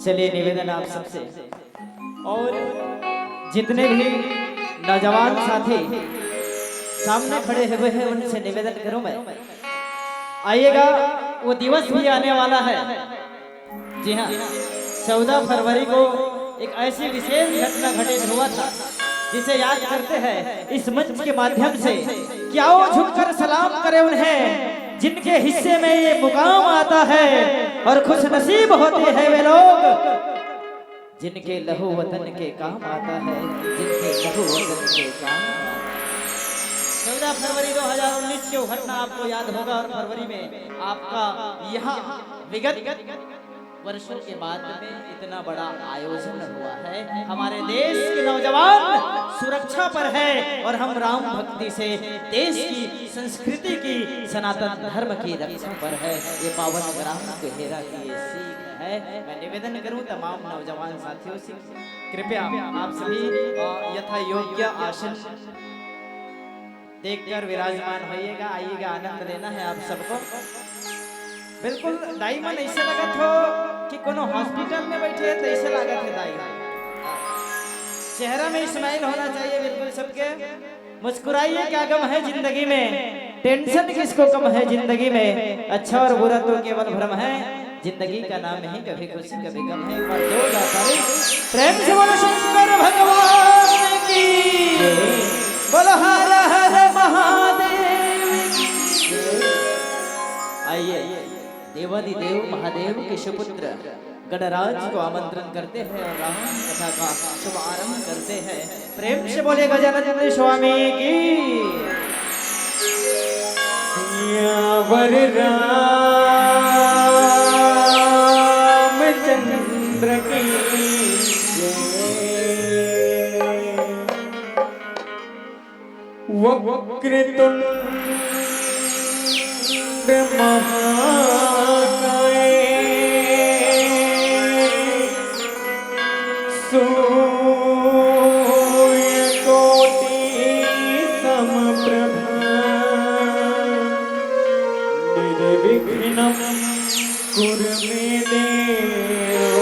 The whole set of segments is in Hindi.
चलिए निवेदन आप सबसे और जितने भी नौजवान साथी सामने खड़े हुए हैं उनसे निवेदन करूं मैं, आइएगा वो दिवस भी आने वाला है। जी हाँ, 14 फरवरी को एक ऐसी विशेष घटना घटित हुआ था जिसे याद करते हैं इस मंच के माध्यम से। क्या वो झुककर सलाम करे उन्हें जिनके हिस्से में ये मुकाम आता है, और खुश नसीब होते हैं वे लोग जिनके लहू वतन के काम आता है, जिनके लहू वतन के काम। 14 फरवरी 2019 की घटना आपको याद होगा, और फरवरी में आपका यहाँ विगत वर्षों के बाद में इतना बड़ा आयोजन हुआ है। हमारे देश के नौजवान सुरक्षा पर है और हम राम भक्ति से देश की संस्कृति की सनातन धर्म की रक्षा पर है। ये पावन ग्राम गहेरा की ये सीख है। मैं निवेदन करूं तमाम नौजवान साथियों से, कृपया आप सभी यथा योग्य आसन देखकर विराजमान होइएगा। आइएगा, आनंद लेना है आप सबको। बिल्कुल दाई मन ऐसे लगत हो कि कोनो हॉस्पिटल में बैठे हैं, तो ऐसे लागत है दाई। चेहरा में स्माइल होना चाहिए बिल्कुल सबके। मुस्कुराइए, क्या गम है जिंदगी में, टेंशन किसको कम है जिंदगी में, अच्छा और बुरा तो केवल भ्रम है, जिंदगी का नाम ही कभी खुशी कभी गम है। पर प्रेम से बोलो शंकर भगवान की, बोलो हर हर महादेव। आइए देवादिदेव महादेव के सुपुत्र गणराज को आमंत्रण करते हैं और राम कथा का शुभ आरंभ करते हैं। प्रेम से बोले गजानन स्वामी की। सियावर रामचंद्र की वक्रतुंड महाकाय सूर्यकोटि समप्रभा निर्विघ्नं कुरु मे देव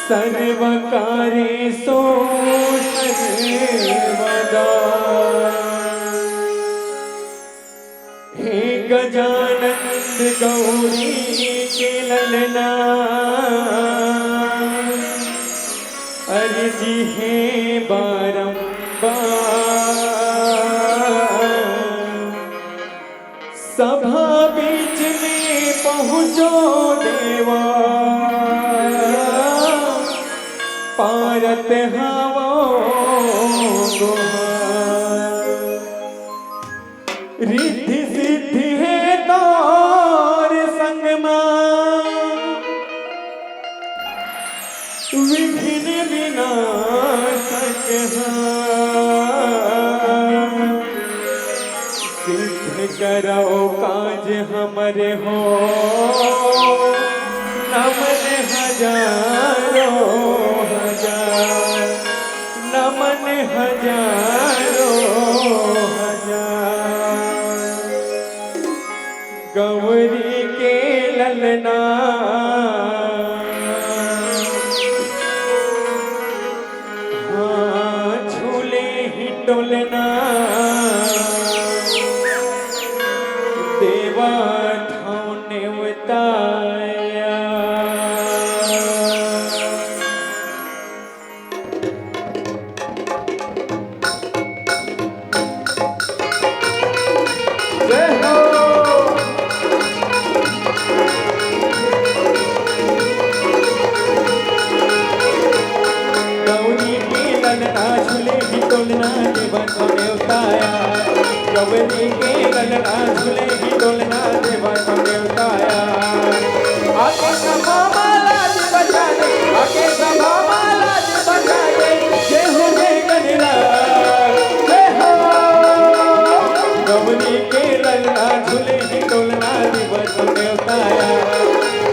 सर्वकार्येषु सर्वदा। हे गजानन गौरी के ललना अर्जी है बारंबार, सभा बीच में पहुँचो देवा पारत हवो रिद्धि सिद्धि है तोर संगमा, विघ्न विनाशक सिद्ध करो काज हमरे हो, नमन हजारों हजार, नमन हजारों हजार। गौरी के ललना हाँ झूले ही डोलना, देवा ठाव नेवताया। गौरी के ललना झूले ही डोलना देवा को देवताया। आके सभा मालाज बजा दे, आके सभा मालाज बजा दे, जय हो जय गणराज जय हो। गौरी के ललना झूले ही डोलना देवा को देवताया,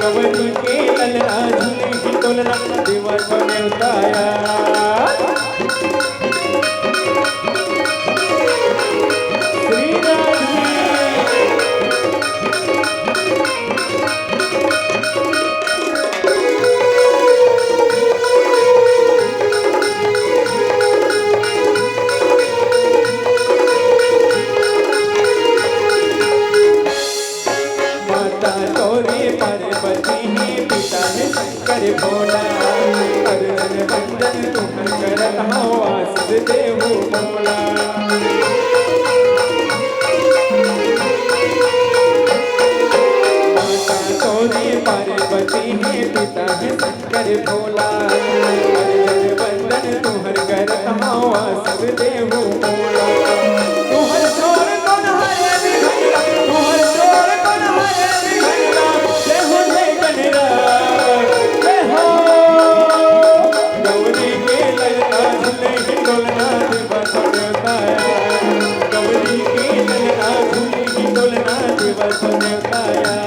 गौरी के ललना झूले ही डोलना देवा को देवताया। वासुदेव मोला। तोरे पार्वती है पिता है शंकर भोला। अर्जन वंदन तुहर करत हूँ वासुदेव मोला। तुहर छोड़ कौन हरे बिघनला, तुहर छोड़ कौन हरे बिघनला। जय हो जय गणराज जय हो। गौरी के ललना झूले हिंडोलना देवा देवताया। गौरी के ललना झूले हिंडोलना देवा देवताया।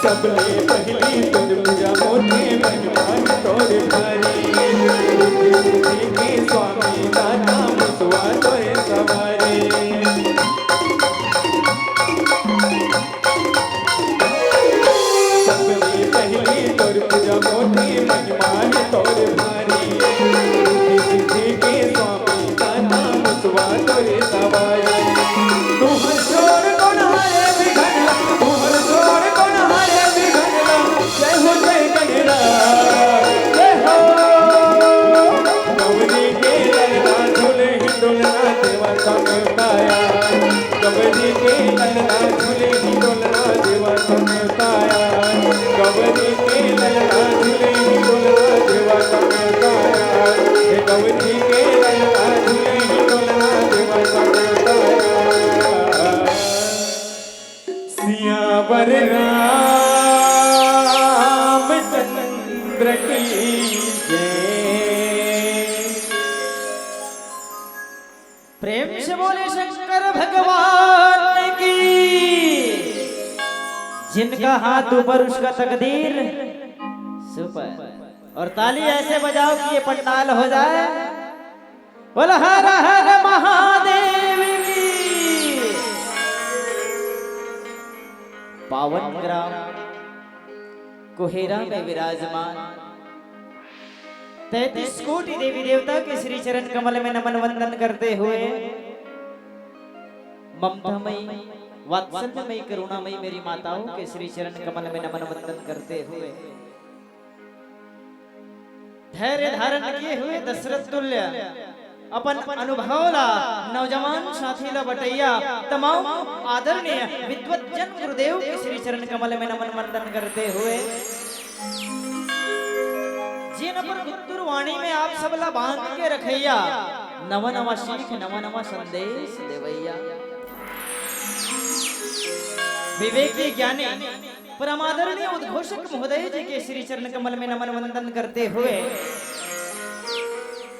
सबले पहली तुझ पूजा मोती महिमान तोरे भारी। बुद्धि के स्वामी दाता मुसवा तोरे सवारी। सबले पहली तुझ पूजा मोती महिमान तोरे भारी। बुद्धि के स्वामी दाता मुसवा तोरे सवारी। तुहर छोड़ कौन हरे बिघनला, तुहर छोड़ कौन हरे बिघनला। जय हो जय गणराज जय हो। गौरी के ललना झूले हिंडोलना देवा देवताया। गौरी के ललना झूले हिंडोलना देवा देवताया। गौरी के ललना झूले हिंडोलना देवा देवताया। गौरी के ललना झूले हिंडोलना देवा देवताया। सियावर रामचंद्र की जय। प्रेम से बोले शंकर भगवान की। जिनका हाथ ऊपर उसका तकदीर सुपर। और ताली ऐसे बजाओ कि ये पंडाल हो जाए। बोला हर हर महादेव की। पावन ग्राम कुहेरा में विराजमान 33 कोटि देवी देवता के श्री चरण कमल में नमन वंदन करते हुए ममतामयी वात्सल्यमयी करुणामयी मेरी माताओं के श्री चरण कमल में नमन वंदन करते हुए धैर्य धारण किए हुए दशरथ तुल्य अपन अनुभवला नौजवान साथीला बटैया तमाम आदरणीय विद्वत जन गुरुदेव के श्री चरण कमल में नमन वंदन करते हुए जिन पर गुरुर वाणी में आप सबला बांध के रखैया नव नवा सीख नव नवा संदेश देवैया। विवेकी ज्ञानी परमादरणीय उद्घोषक महोदय जी के श्री चरण कमल में नमन वंदन करते हुए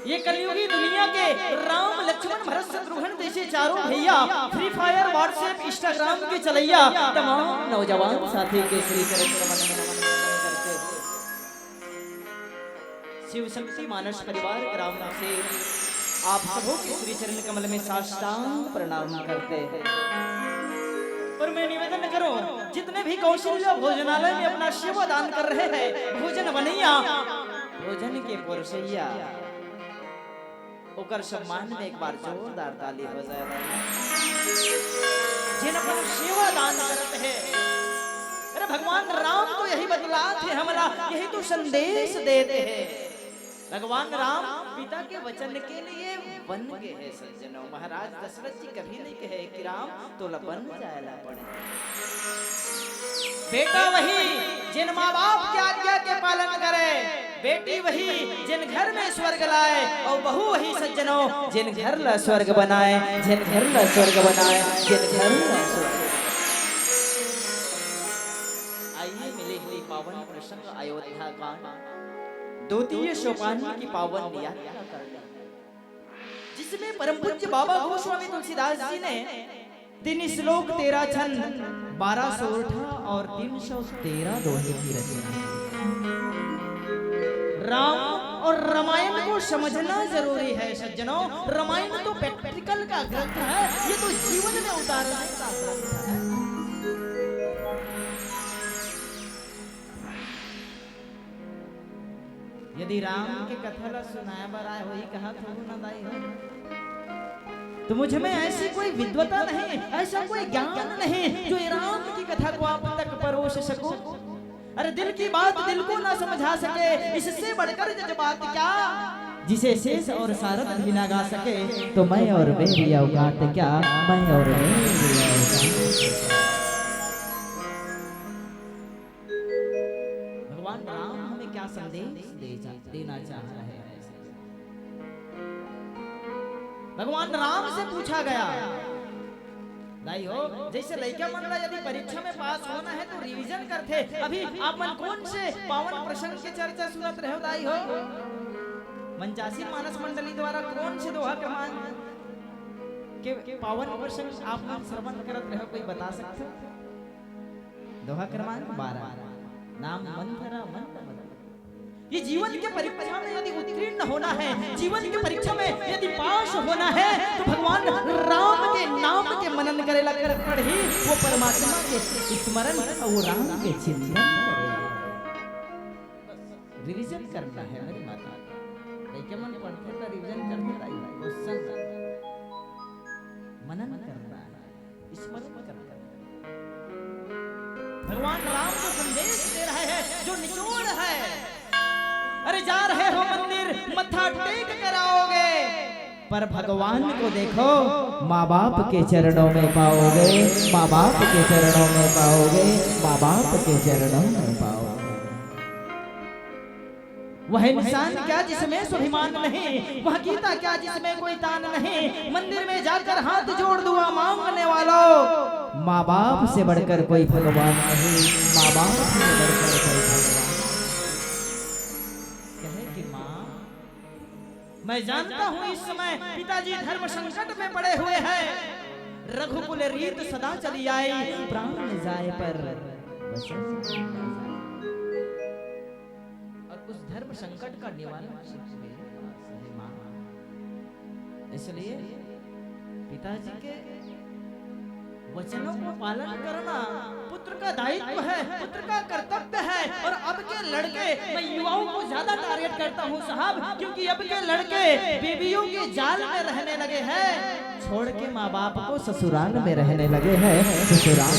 ये कलयुगी दुनिया के राम लक्ष्मण भरत शत्रुघ्न जैसे चारों भैया फ्री फायर व्हाट्सएप इंस्टाग्राम के चलैया तमाम नौजवान साथी के श्री चरण कमल में नमन करते हुए शिव शक्ति मानस परिवार ग्राम से आप सबों के श्री चरण कमल में साष्टांग प्रणाम करते हैं। और मैं निवेदन करूं जितने भी कौशल्य भोजनालय में अपना सेवा दान कर रहे हैं भोजन बनैया भोजन के पुरसैया ओकर सम्मान में एक बार जोरदार ताली हो जाए। जिन अपन सेवा दान करते हैं अरे भगवान राम तो यही बतलाते हैं हमारा यही तो संदेश देते हैं। भगवान राम पिता के वचन के लिए बन गए हैं सज्जनों। महाराज दशरथ जी कभी नहीं कहे कि राम तो बन जाएला पड़े। बेटा वही जिन माँ बाप की आज्ञा के पालन करे, बेटी वही जिन घर में स्वर्ग लाए और बहू वही सज्जनों जिन घर ला स्वर्ग बनाए, जिन घर ला स्वर्ग बनाए, जिन घर ला स्वर्ग। आइए मिले हुए पावन प्रसंग अयोध्या कांड द्वितीय सोपान की पावन यात्रा करते हैं जिसमें परम पूज्य बाबा गोस्वामी तुलसीदास जी ने 3 श्लोक 13 छंद 1218 और 313 दोहे की रचना। राम और रामायण को समझना जरूरी है सज्जनों। रामायण तो प्रैक्टिकल का ग्रंथ है, ये तो जीवन में उतारने का ग्रंथ है। यदि राम के कथा ला सुनाए बर आए वही कहा तो ना दाई हो, तो मुझ में ऐसी कोई विद्वता नहीं, ऐसा कोई ज्ञान नहीं जो राम की कथा को आप तक परोस सकूं। अरे दिल की बात दिल को ना समझा सके, इससे बढ़कर जज्बात क्या, जिसे शेष और सारद भी ना गा सके, तो मैं और मेरी औकात क्या, मैं और मेरी औकात। भगवान राम हमें क्या संदेश देना चाह रहे हैं। भगवान राम से पूछा गया, नहीं हो जैसे लड़का मन रहा यदि परीक्षा में पास होना है तो रिवीजन करते, अभी आप मन कौन से पावन प्रसंग की चर्चा सुनत रहे हो दाई हो, मंचासी मानस मंडली द्वारा कौन से दोहा क्रमांक के पावन प्रसंग आप मन श्रवण करत रहे हो, कोई बता सकते हो? दोहा क्रमांक 12, नाम मंथरा मंथ। ये जीवन के परीक्षा में यदि उत्तीर्ण होना है, जीवन की परीक्षा में यदि पास होना है, तो भगवान राम के नाम के मनन करेला कर ही वो परमात्मा के स्मरण और वो राम के चिंतन करेगा। रिवीजन करना है मेरी माता, लेकिन मन पढ़ते तो रिवीजन करते रहिए, क्वेश्चन मनन करना है, स्मरण करना है। भगवान राम को संदेश दे रहे हैं जो निचोड़ है। अरे जा रहे हो मंदिर मत्था टेक कर आओगे, पर भगवान को देखो माँ बाप के चरणों में पाओगे, माँ बाप के चरणों में पाओगे, माँ बाप के चरणों में पाओगे। वह इंसान क्या जिसमें स्वाभिमान नहीं, वह गीता क्या जिसमें कोई तान नहीं, मंदिर में जाकर हाथ जोड़ दुआ मांगने वालों, माँ बाप से बढ़कर कोई भगवान नहीं, माँ बाप से बढ़कर कोई भगवान। मैं जानता हूं इस समय पिताजी धर्म संकट में पड़े हुए हैं, रघुकुल रीत सदा चली आई, प्राण जाए पर और उस धर्म संकट का निवारण मां, इसलिए पिताजी के वचनों को पालन करना पुत्र का दायित्व है, पुत्र का कर्तव्य है। और अब के लड़के, मैं युवाओं को ज्यादा टारगेट करता हूं साहब, क्योंकि अब के लड़के बीवियों के जाल में रहने लगे हैं, छोड़ के माँ बाप को ससुराल में रहने लगे हैं। ससुराल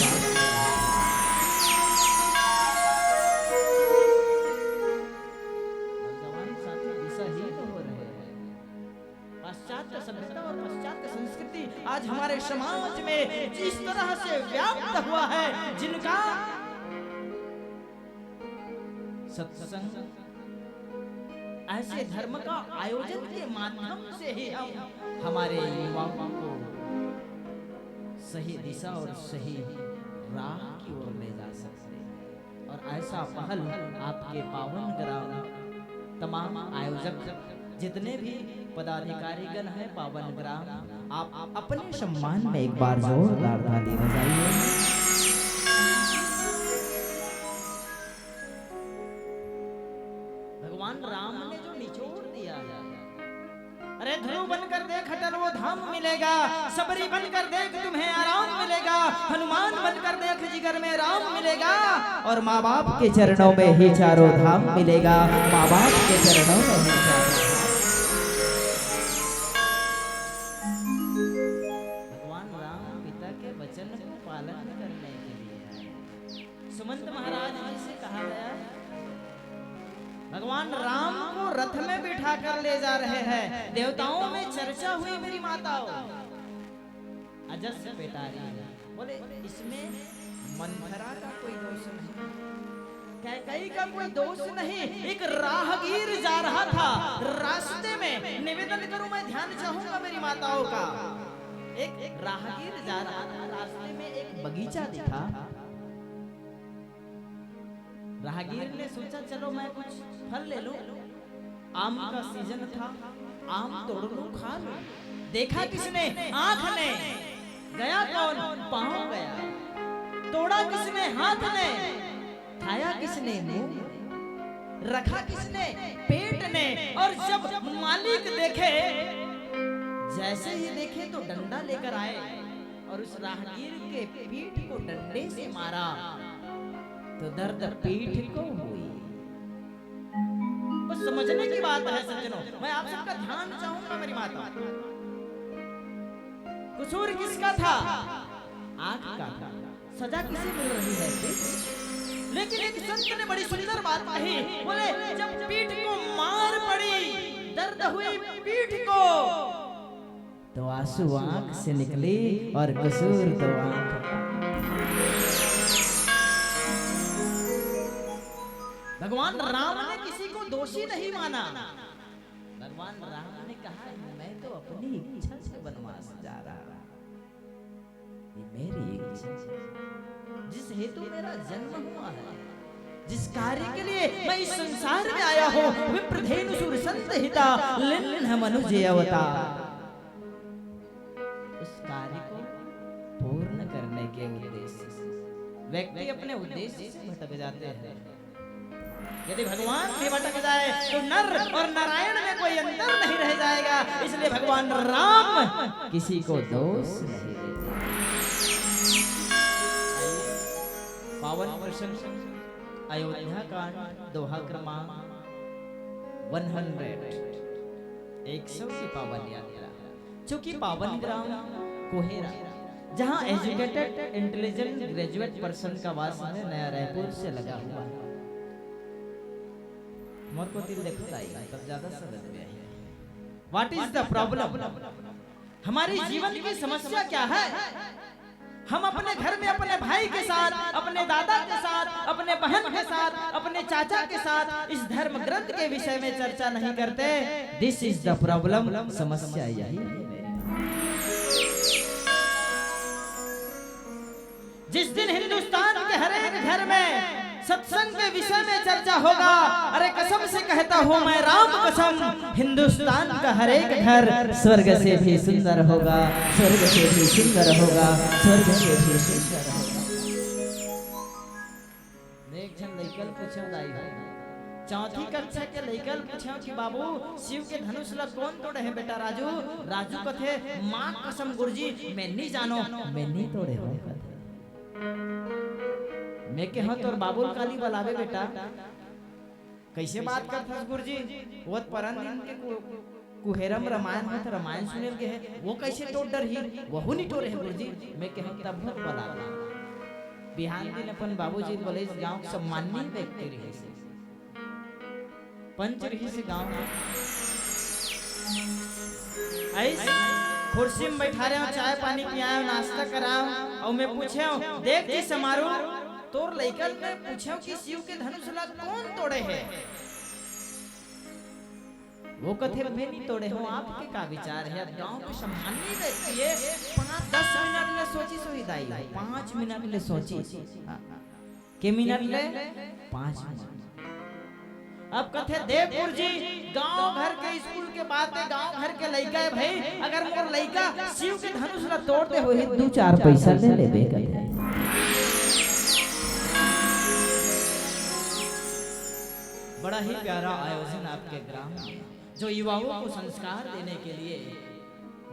सभ्यता और पाश्चात्य संस्कृति आज हमारे समाज में जिस तरह से व्याप्त हुआ है, जिनका सत्संग ऐसे धर्म का आयोजन के माध्यम से ही हम हमारे युवाओं को सही दिशा और सही राह की ओर ले जा सकते हैं। और ऐसा पहल आपके पावन ग्राम तमाम आयोजक जितने भी पदाधिकारीगण हैं पावन ग्राम, आप अपने सम्मान में एक बार जोरदार ताली बजाइए। भगवान राम ने जो निचोड़ दिया है, अरे ध्रुव बनकर देख अटल वो धाम मिलेगा, सबरी बनकर देख तुम्हें आराम मिलेगा, हनुमान बनकर देख जिगर में राम मिलेगा, और माँ बाप के चरणों में ही चारों धाम मिलेगा, माँ बाप के चरणों में ही चारों। पालन करने के लिए सुमंत महाराज जी से कहा गया, भगवान राम को रथ में बिठा कर ले जा रहे हैं, देवताओं में चर्चा हुई मेरी माताओं, अजस से बेटारी बोले इसमें मंथरा का कोई दोष नहीं, कैकेयी का कोई दोष नहीं, एक राहगीर जा रहा था रास्ते में, निवेदन करूं मैं ध्यान चाहूंगा मेरी माताओं का, एक राहगीर जा रहा था, रास्ते में एक बगीचा दिखा, राहगीर ने सोचा चलो मैं कुछ फल ले लूं, आम का सीजन था, आम तोड़ लूं खा लूं, देखा किसने, आंख ने, गया कौन, पांव गया, तोड़ा किसने, हाथ ने, खाया किसने, मुंह, रखा किसने, पेट ने, और जब मालिक देखे, जैसे ही देखे तो डंडा लेकर आए और उस राहगीर के पीठ को डंडे से मारा तो दर्द पीठ को हुई। बस समझने की बात है सज्जनों। मैं आप सबका ध्यान चाहूंगा मेरी माता। कसूर किसका था? आंख का था। सजा किसे मिल रही है? लेकिन एक संत ने बड़ी सुंदर बात कही, बोले जब पीठ को मार पड़ी, दर्द हुई पीठ को, तो आंसू आंख से निकले और कसूर तो आंख। भगवान राम ने किसी को दोषी नहीं माना। भगवान राम ने कहा मैं तो अपनी इच्छा से वनवास जा रहा हूं, ये मेरी इच्छा है, जिस हेतु मेरा जन्म हुआ है, जिस कार्य के लिए मैं इस संसार में आया हूं, विप्रधेनु सुर संत हिता लिन्ह मनुज अवतार, उस कार्य को पूर्ण करने के उद्देश्य से व्यक्ति अपने उद्देश्य से भटक जाते हैं। यदि भगवान भी भटक जाए तो नर और नारायण में कोई अंतर नहीं रह जाएगा। इसलिए भगवान राम किसी को दोष नहीं देते। पावन वर्षन अयोध्या कांड दोहा क्रमांक 100 की पावन यात्रा, चूंकि पावन ग्राम कोहेरा, जहां एजुकेटेड इंटेलिजेंट ग्रेजुएट पर्सन का वास है, नया रायपुर से लगा हुआ है। मोर को दिल देखता है तब ज्यादा समझ में आई। What is the problem? हमारी जीवन की समस्या क्या है? हम अपने घर में अपने भाई के साथ, अपने दादा के साथ, अपने बहन के साथ, अपने चाचा के साथ इस धर्म ग्रंथ के विषय में चर्चा नहीं करते। This is the problem. समस्या यही है। जिस दिन हिंदुस्तान के हर एक घर में सत्संग के विषय में चर्चा होगा, अरे कसम से कहता हूँ मैं, राम कसम, हिंदुस्तान का हर एक घर स्वर्ग से भी सुंदर होगा, स्वर्ग से भी सुंदर होगा, स्वर्ग से भी सुंदर होगा। एक जन लइकल पूछो दाई भाई, चौथी कक्षा के लइकल पूछो कि बाबू शिव के धनुष ला कौन तोड़े है बेटा? राजू राजू कथे मां कसम गुरुजी मैं नहीं जानो, मैं नहीं तोड़े हो। मैं के हाँ तोर बाबुल काली बलावे बेटा, कैसे बात करता गुरुजी? वो परन दिन के कुहेरम रामायण में रामायण सुने के है, वो कैसे तोड़ डर ही वहु नहीं तोड़े है गुरुजी। मैं के हाँ तब बलावे। बिहान दिन अपन बाबूजी बोले इस गांव के सम्माननीय व्यक्ति रहे से, पंच रही से गांव में ऐस कुर्सी में बैठा रहे हो, चाय पानी पियाओ, नाश्ता कराओ, और मैं पूछे देख जी समारू तोर लइकल में पूछो कि शिव के धनुष ला कौन तोड़े है? वो कथे मैं नहीं तोड़े हो। आपके का विचार है? गांव के सम्माननीय व्यक्ति है, 5-10 मिनट ले सोची सोई दाई, 5 मिनट ले सोची के मिनट ले 5 मिनट। अब कथे देवपुर जी गांव घर के स्कूल के बात है, गांव घर के लइका है भाई, अगर मोर लइका शिव के धनुष ला तोड़ते हो 2-4 पैसा ले लेबे कथे। बड़ा ही प्यारा आयोजन आपके ग्राम में, जो युवाओं को संस्कार देने के लिए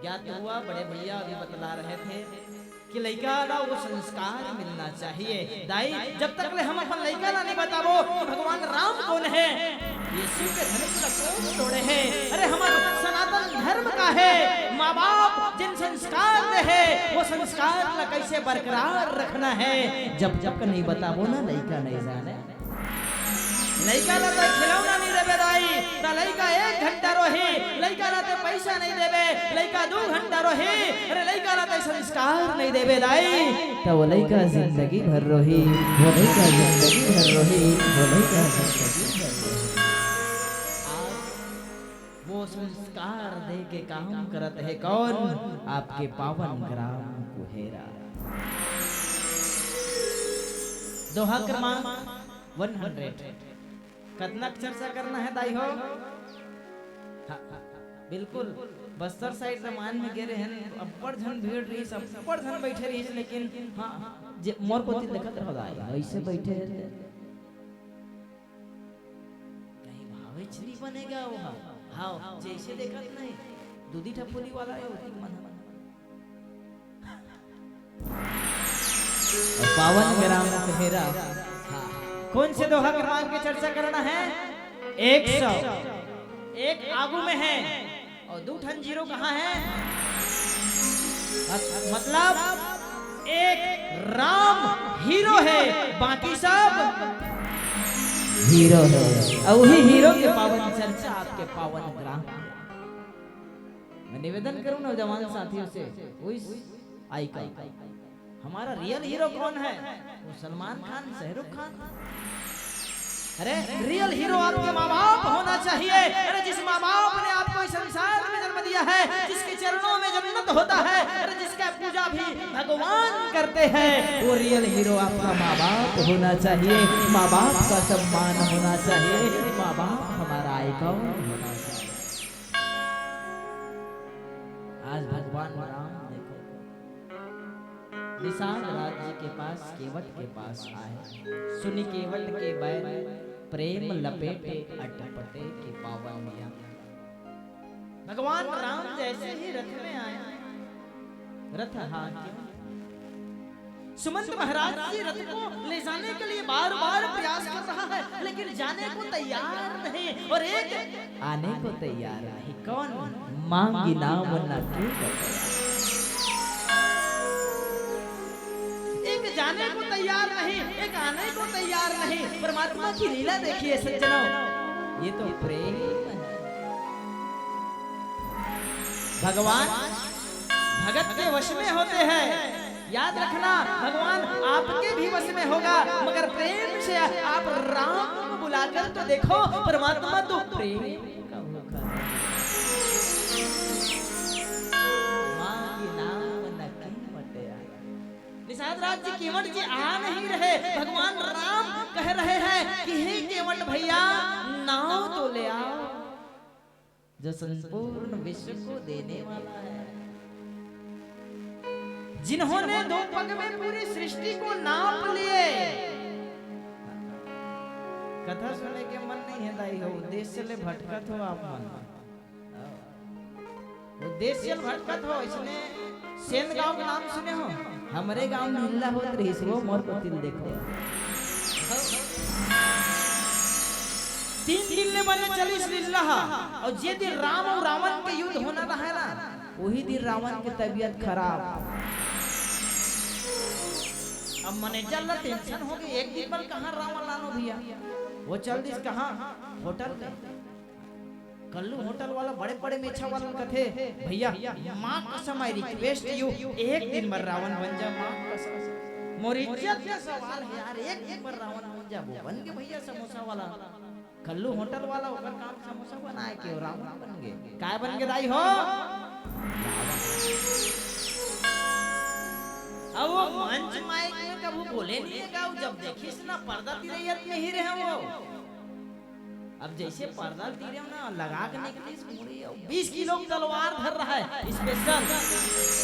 ज्ञात हुआ। बड़े भैया अभी बतला रहे थे कि लइका ला वो संस्कार मिलना चाहिए। दाई जब तक ले हम अपन लइका ला नहीं बताबो कि भगवान राम कौन है, ये शिव के धनुष ला कौन तोड़े हैं, अरे हमारा सनातन धर्म का है, माँ बाप जिन संस्कार दे है वो संस्कार ला कैसे बरकरार रखना है, जब तक नहीं बताबो ना लइका नहीं जाने। लइका ला तो खिलौना नहीं देबे दाई, ता लइका 1 घंटा रोही, लइका ला तो पैसा नहीं देबे, लइका 2 घंटा रोही, अरे लइका ला तो संस्कार नहीं देबे दाई, तो वो लइका जिंदगी भर रोही, वो लइका जिंदगी भर रोही, वो लइका जिंदगी भर रोही। आज वो संस्कार दे के काम करत है कौन? आपके पावन ग्राम कोहेरा। दोहा क्रमांक 100 कितना चर्चा करना है दाई हो? बिल्कुल बस्तर साइड रामायण में गिरे हैं, अब्बड़ धन भीड़ रही, सब अब्बड़ धन बैठे रही, लेकिन हाँ जे मोर पोती देखत रहो दाई ऐसे बैठे हैं, कहीं भावे छली बनेगा वो। हाँ जैसे देखत नहीं दूधी ठपुली वाला है उसी मन। पावन ग्राम कोहेरा, कौन से दोहा क्रमांक की चर्चा करना है? 100 एक आगू में है और 2 ठन जीरो कहाँ है? मतलब एक राम हीरो है, बाकी सब हीरो है। और वही हीरो के पावन चर्चा आपके पावन ग्राम। मैं निवेदन करूं नौजवान साथियों से, वही आइकन हमारा रियल हीरो कौन है? वो सलमान खान, शाहरुख खान। अरे रियल हीरो आपके माँ बाप होना चाहिए। अरे जिस माँ बाप ने आपको इस संसार में जन्म दिया है, जिसके चरणों में जन्नत होता है, अरे जिसका पूजा भी भगवान करते हैं, वो रियल हीरो आपका माँ बाप होना चाहिए। माँ बाप का सम्मान होना चाहिए, माँ बाप हमारा आइकॉन होना चाहिए। आज भगवान राम देखो विशाल राज्य के पास केवट के पास आए, सुनी केवट के बैल प्रेम लपेटे अटपटे की पावन मिया। भगवान राम जैसे ही रथ में आए, रथ हाकिम सुमंत महाराज जी रथ को ले जाने के लिए बार बार प्रयास कर रहा है, लेकिन जाने को तैयार नहीं और एक आने को तैयार नहीं। कौन? मांगी नाम न क्यों, एक जाने को तैयार नहीं, एक आने को तैयार नहीं। परमात्मा की लीला देखिए सज्जनों, ये तो प्रेम है। भगवान भगत के वश में होते हैं, याद रखना। भगवान आपके भी वश में होगा, मगर प्रेम से आप राम को बुलाकर तो देखो, परमात्मा तो प्रेम का भूखा है। निषाद जी केवट जी आ नहीं रहे, भगवान राम कह रहे हैं कि हे केवट भैया नाव तो ले आओ, जो संपूर्ण विश्व को देने वाला है, जिन्होंने 2 पग में पूरी सृष्टि को नाप लिए। कथा सुनने के मन नहीं है दाई हो, उद्देश्य ले भटकत हो आप मन, उद्देश्य भटकत हो। इसलिए सेन गांव का नाम सुने हो? हमारे गांव में हिल्ला होत रही सो मोर पतिल देखो। 3 दिन ले बने चली लीला, और जे दिन राम और रावण के युद्ध होना रहा ना, वही दिन रावण की तबीयत खराब। अब मैनेजर ला टेंशन हो गई, एक दिन पर कहां रावण लानो भैया, वो चल दिस कहां होटल में। कल्लू होटल वाला बड़े बड़े मेछा वाला कथे, भैया मां कसम आई रिक्वेस्ट यू, एक दिन मर रावण बन जा, मां कसम मोर इज्जत का सवाल है यार, एक दिन मर रावण बन जा। वो बन के भैया समोसा वाला, कल्लू होटल वाला ओकर काम समोसा बनाए के रावण बन गए। काय बन के दाई हो? अब वो मंच माइक में कभी बोले नहीं है गाँव, जब देखिस ना पर्दा तिरैयत में ही रहे वो। अब जैसे पर्दा तीरे ना लगा के निकली, 20 किलो तलवार धर रहा है, स्पेशल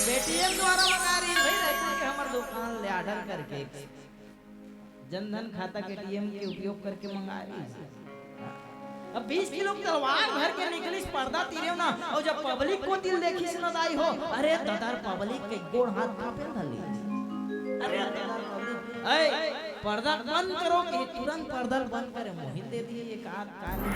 पेटीएम द्वारा मंगा रही भाई, रहते कि हमारे दुकान ले ऑर्डर करके जनधन खाता के टीएम के उपयोग करके मंगा रही। अब 20 किलो तलवार भर के निकली पर्दा तीरे ना, और जब पब्लिक को दिल देखी से नदाई हो, अरे दादार पब्लिक के गोड़ हाथ कांपे धली। अरे दादार पब्लिक पर्दा बंद करो कि तुरंत पर्दा बंद करे, मोहित दे दिए ये काली।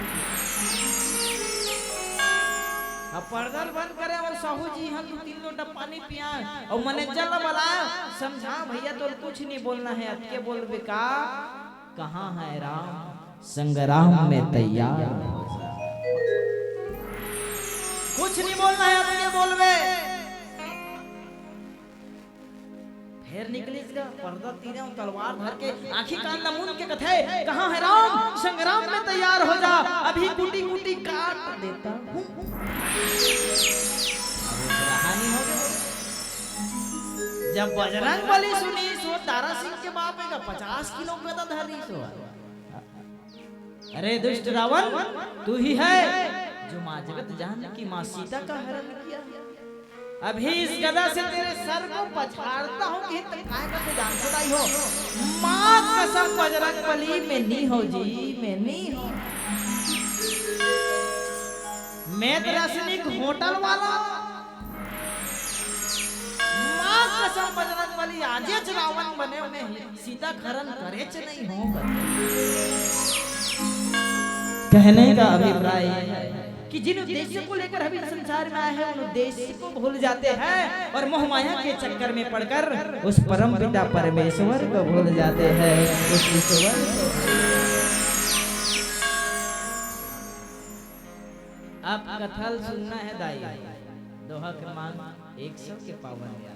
अब पर्दा बंद करे और साहू जी हम 2-3 लोटा पानी पिया, और मैनेजर ला बुलाया, समझा भैया तो कुछ नहीं बोलना है, अटके बोलबे का कहां है राम संग्राम में तैयार, कुछ नहीं बोलना है, अटके बोलबे। फिर निकली इसका पर्दा तीरे तलवार धर के, आंखी कान नमून के कथे, कहां है राम संग्राम में तैयार हो जा, अभी कुटी कुटी काट देता हूं। कहानी हो गई। जब बजरंग बली सुनी सो तारा सिंह के बाप का 50 किलो गदा धरी सो, अरे दुष्ट रावण तू ही है जो मां जगत जानकी मां सीता का हरण किया, अभी इस गदा से तेरे सर को पछाड़ता हूँ कि तुम काय करके जान छुड़ाई हो। मां कसम बजरंग बली में नहीं हो जी, में नहीं हो। मैं दर्शनिक होटल वाला, मां कसम बजरंग बली आजे रावण बने उन्हें सीता खरन करे च नहीं हो। कहने का अभिप्राय है कि जिन उद्देश्यों को लेकर हम इस संसार में आए हैं उन उद्देश्य को भूल जाते हैं और मोह माया के चक्कर में पड़कर उस परम पिता परमेश्वर को भूल जाते हैं। उस ईश्वर को आप कथल सुनना है दाई दोहा क्रमांक 100 के पावन में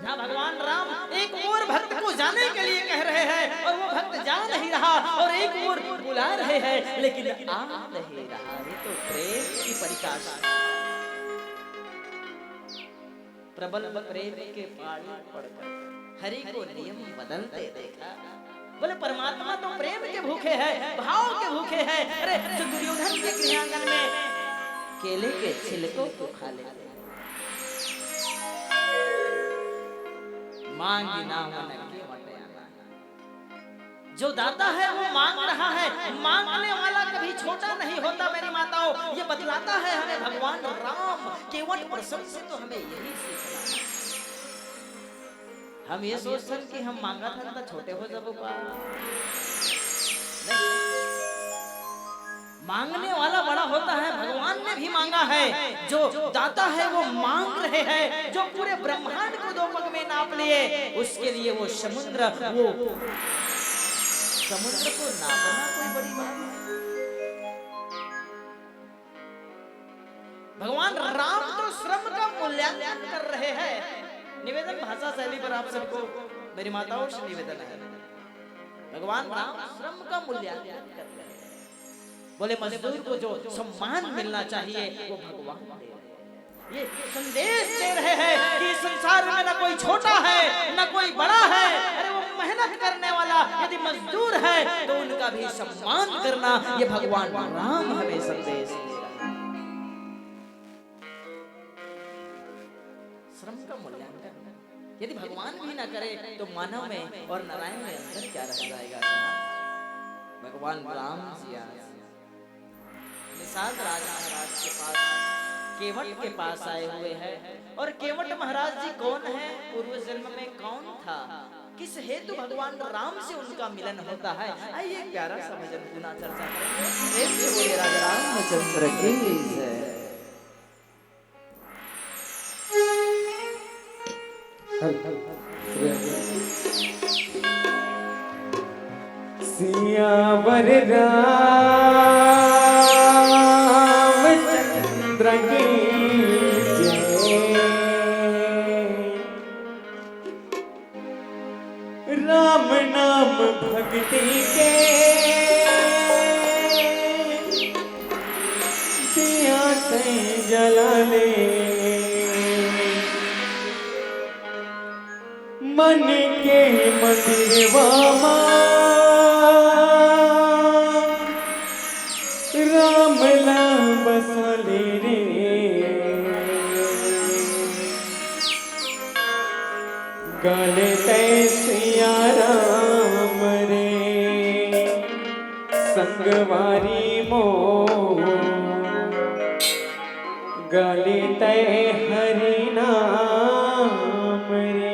जहाँ भगवान राम एक और भक्त को जाने के लिए कह रहे हैं और वो भक्त जा नहीं रहा और एक और बुला रहे हैं लेकिन आ नहीं रहा। ये तो प्रेम की परिकाष्ठा, प्रबल प्रेम के पानी पड़कर हरि को नियम बदलते देखा। बोले परमात्मा तो प्रेम के भूखे हैं, भाव के भूखे हैं। अरे जो दुर्योधन के गृहांगन में केले के छिलकों को खा ले मांगी ना मन के मटियाना, जो दाता है वो मांग रहा है, मांगने वाला कभी छोटा नहीं होता। मेरी माताओं, ये बतलाता है हमें भगवान राम केवट प्रसंग से तो हमें यही सीखना है। हम ये सोचते हैं कि हम मांगा था तो छोटे हो जब मांगने वाला बड़ा होता है। भगवान ने भी मांगा है, जो दाता है वो मांग रहे हैं। जो पूरे ब्रह्मांड को 2 पग में नाप लिए उसके लिए वो समुद्र को नापना कोई बड़ी बात नहीं। भगवान राम तो श्रम का मूल्यांकन कर रहे हैं। निवेदन भाषा शैली पर आप सबको मेरी माताओं से निवेदन है, भगवान राम श्रम का मूल्यांकन कर रहे हैं। बोले मजदूर को जो सम्मान मिलना चाहिए वो भगवान दे रहे हैं। ये संदेश दे रहे हैं कि संसार में न कोई छोटा है न कोई बड़ा है। अरे वो मेहनत करने वाला यदि मजदूर है तो उनका भी सम्मान करना, ये भगवान राम हमें संदेश दे रहा है। श्रम का मूल्यांकन यदि भगवान भी न करे तो मानव में और नारायण में अंतर क्या रह जाएगा। भगवान राम जी निषाद राजा महाराज के पास केवट के पास आए हुए हैं। और केवट महाराज जी कौन है, पूर्व जन्म में कौन था, किस हेतु भगवान राम से उनका मिलन होता है। आइए प्यारा सा भजन गुना चर्चा करेंगे। प्रेम से बोलिए राजा रामचंद्र की जय। सियावर रामचंद्र की जय। राम नाम भक्ति के दिया तै जलाले, मन के मंदिरवा राम नाम बसले रे। गले तै सिया राम रे संगवारी मो, गले तै हरि नाम रे।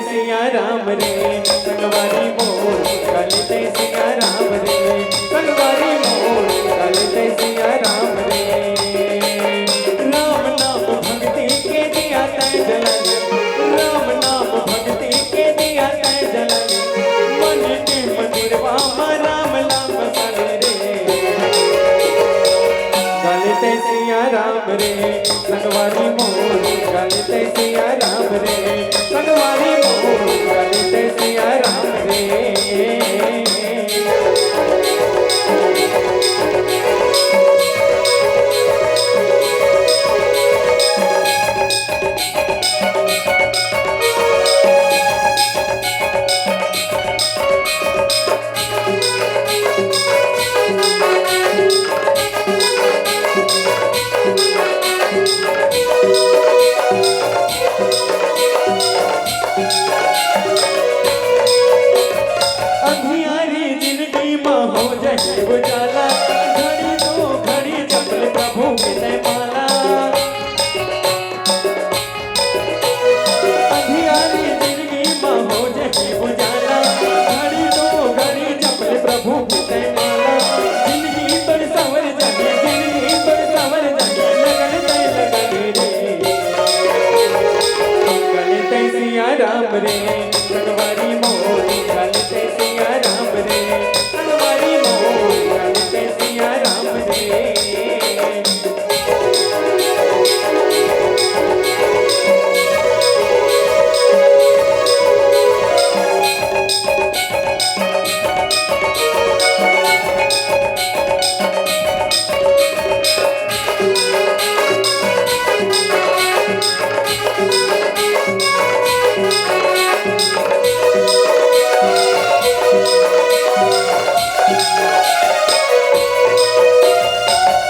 सिया राम रे संगवारी मोर, गले सिया राम रे संगवारी मोर, गले सिया राम रे। राम नाम भक्ति के दिया तै जलन, राम नाम भक्ति के दिया तै जलन, मन के मंदिरवा राम नाम बसले रे। गले सिया राम रे संगवारी मोर, गले सिया राम रे संगवारी मोर, गले सिया राम रे। उजाला, घड़ी तो घड़ी जपल प्रभु की तय माला। अंधियारी जिंदगी में हो जाए उजाला, घड़ी तो घड़ी जपल प्रभु की तय माला। जिंदगी पर संवर जाए, जिंदगी पर संवर जाए, लगन तय लगन रे। गले तय सिया राम रे, संगवारी मोर, गले तय सिया राम रे, संगवारी मोर, गले तय सिया राम रे।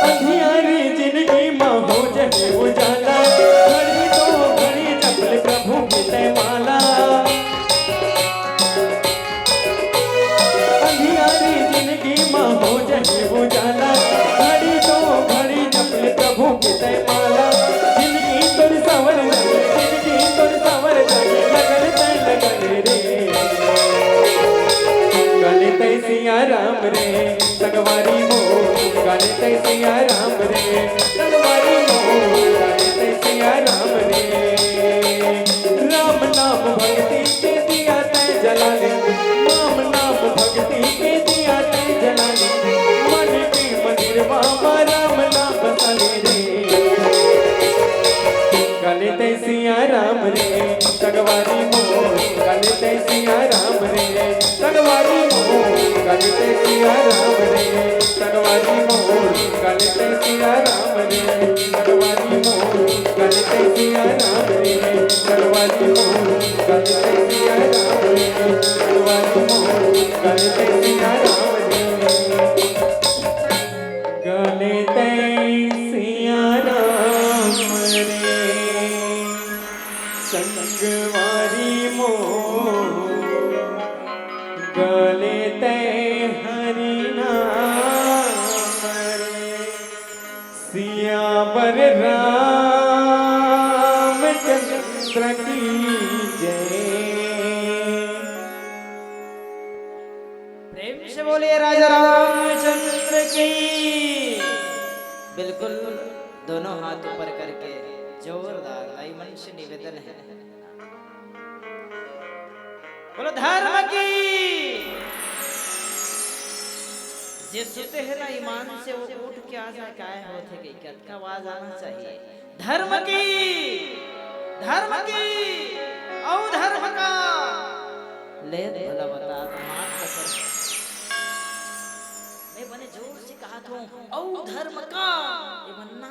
अंधियारी जिंदगी में हो जाए उजाला, घड़ी तो घड़ी जपल प्रभु की तय माला। अंधियारी जिंदगी में हो जाए उजाला, घड़ी तो घड़ी जपल प्रभु की तय माला। जिंदगी तोर संवर जाए, जिंदगी तोर संवर जाए, लगन तय लगन रे। गले तय सिया राम रे, संगवारी मोर, गले तय सिया राम रे, संगवारी मोर, गले तय सिया राम रे। राम नाम भक्ति के दिया तय जलाले, राम नाम भक्ति के दिया तय जलाले। मन के मंदिर बाबा राम नाम बसाले रे। गले तय सिया राम रे, संगवारी मोर, गले तय सिया राम रे, संगवारी मोर, गले तय सिया राम रे, संगवारी मोर, गले तय सिया राम रे, संगवारी मोर, गले तय सिया राम रे, संगवारी मोर, गले तय सिया राम रे, संगवारी मोर, गले तय सिया राम रे। गले तय सिया राम रे, संगवारी मोर, गले तय हरि नाम रे। सियावर रामचंद्र की जय। प्रेम से बोलिए राजा रामचंद्र की। बिल्कुल दोनों हाथ ऊपर करके जोरदार भाई मन से निवेदन है, बोलो धर्म की। जे सुते है ना ईमान से वो उठ के आ जाए, काय होते गई क्या का आवाज आना चाहिए। धर्म की, धर्म की, औ धर्म का ले भला बता मार कसर। मैं बने जोर से कहा था औ धर्म का, ये बनना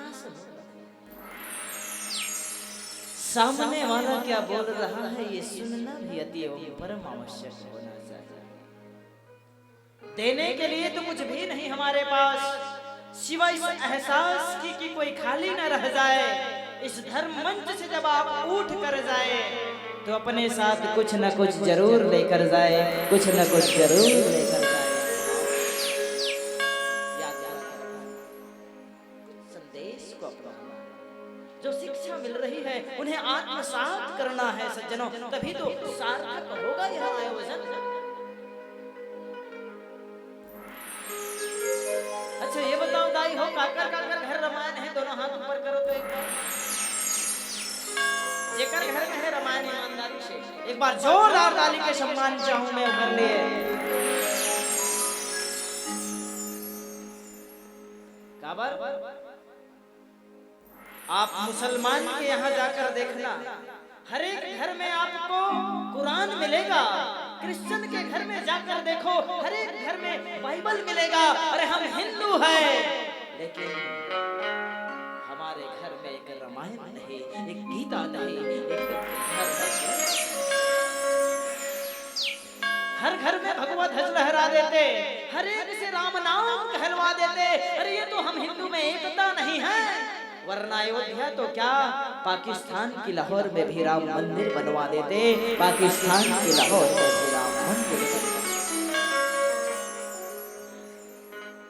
सामने वाला क्या बोल रहा है ये सुनना भी अति एवं परम आवश्यक होना चाहिए। देने के लिए तो कुछ भी नहीं हमारे पास, सिवाय इस एहसास की कि कोई खाली न रह जाए। इस धर्म मंच से जब आप उठ कर जाए तो अपने साथ कुछ न कुछ जरूर लेकर जाए, कुछ न कुछ जरूर लेकर जाए। संदेश को अपनाना, जो शिक्षा मिल रही है उन्हें आत्मसात करना है सज्जनों, तभी तो सार्थक होगा यह आयोजन। अच्छा ये बताओ दाई हो, काकर काकर घर रामायण है, दोनों हाथ ऊपर करो तो एक बार। जेकर घर में है रामायण ईमानदारी से एक बार जोरदार ताली के सम्मान चाहूं मैं कर लिए। काबर आप मुसलमान के यहाँ जाकर देखना, हर एक घर में आपको कुरान मिलेगा। क्रिश्चियन के घर में जाकर देखो, हर एक घर में बाइबल मिलेगा। अरे हम हिंदू हैं, लेकिन हमारे घर में एक रामायण नहीं, एक गीता नहीं, एक हर घर में भगवत ध्वज लहरा देते, हर एक से राम नाम कहलवा देते। अरे ये तो हम हिंदू में एकता नहीं है। वरना अयोध्या तो क्या, पाकिस्तान की लाहौर में भी राम मंदिर बनवा देते, पाकिस्तान की लाहौर में भी राम मंदिर।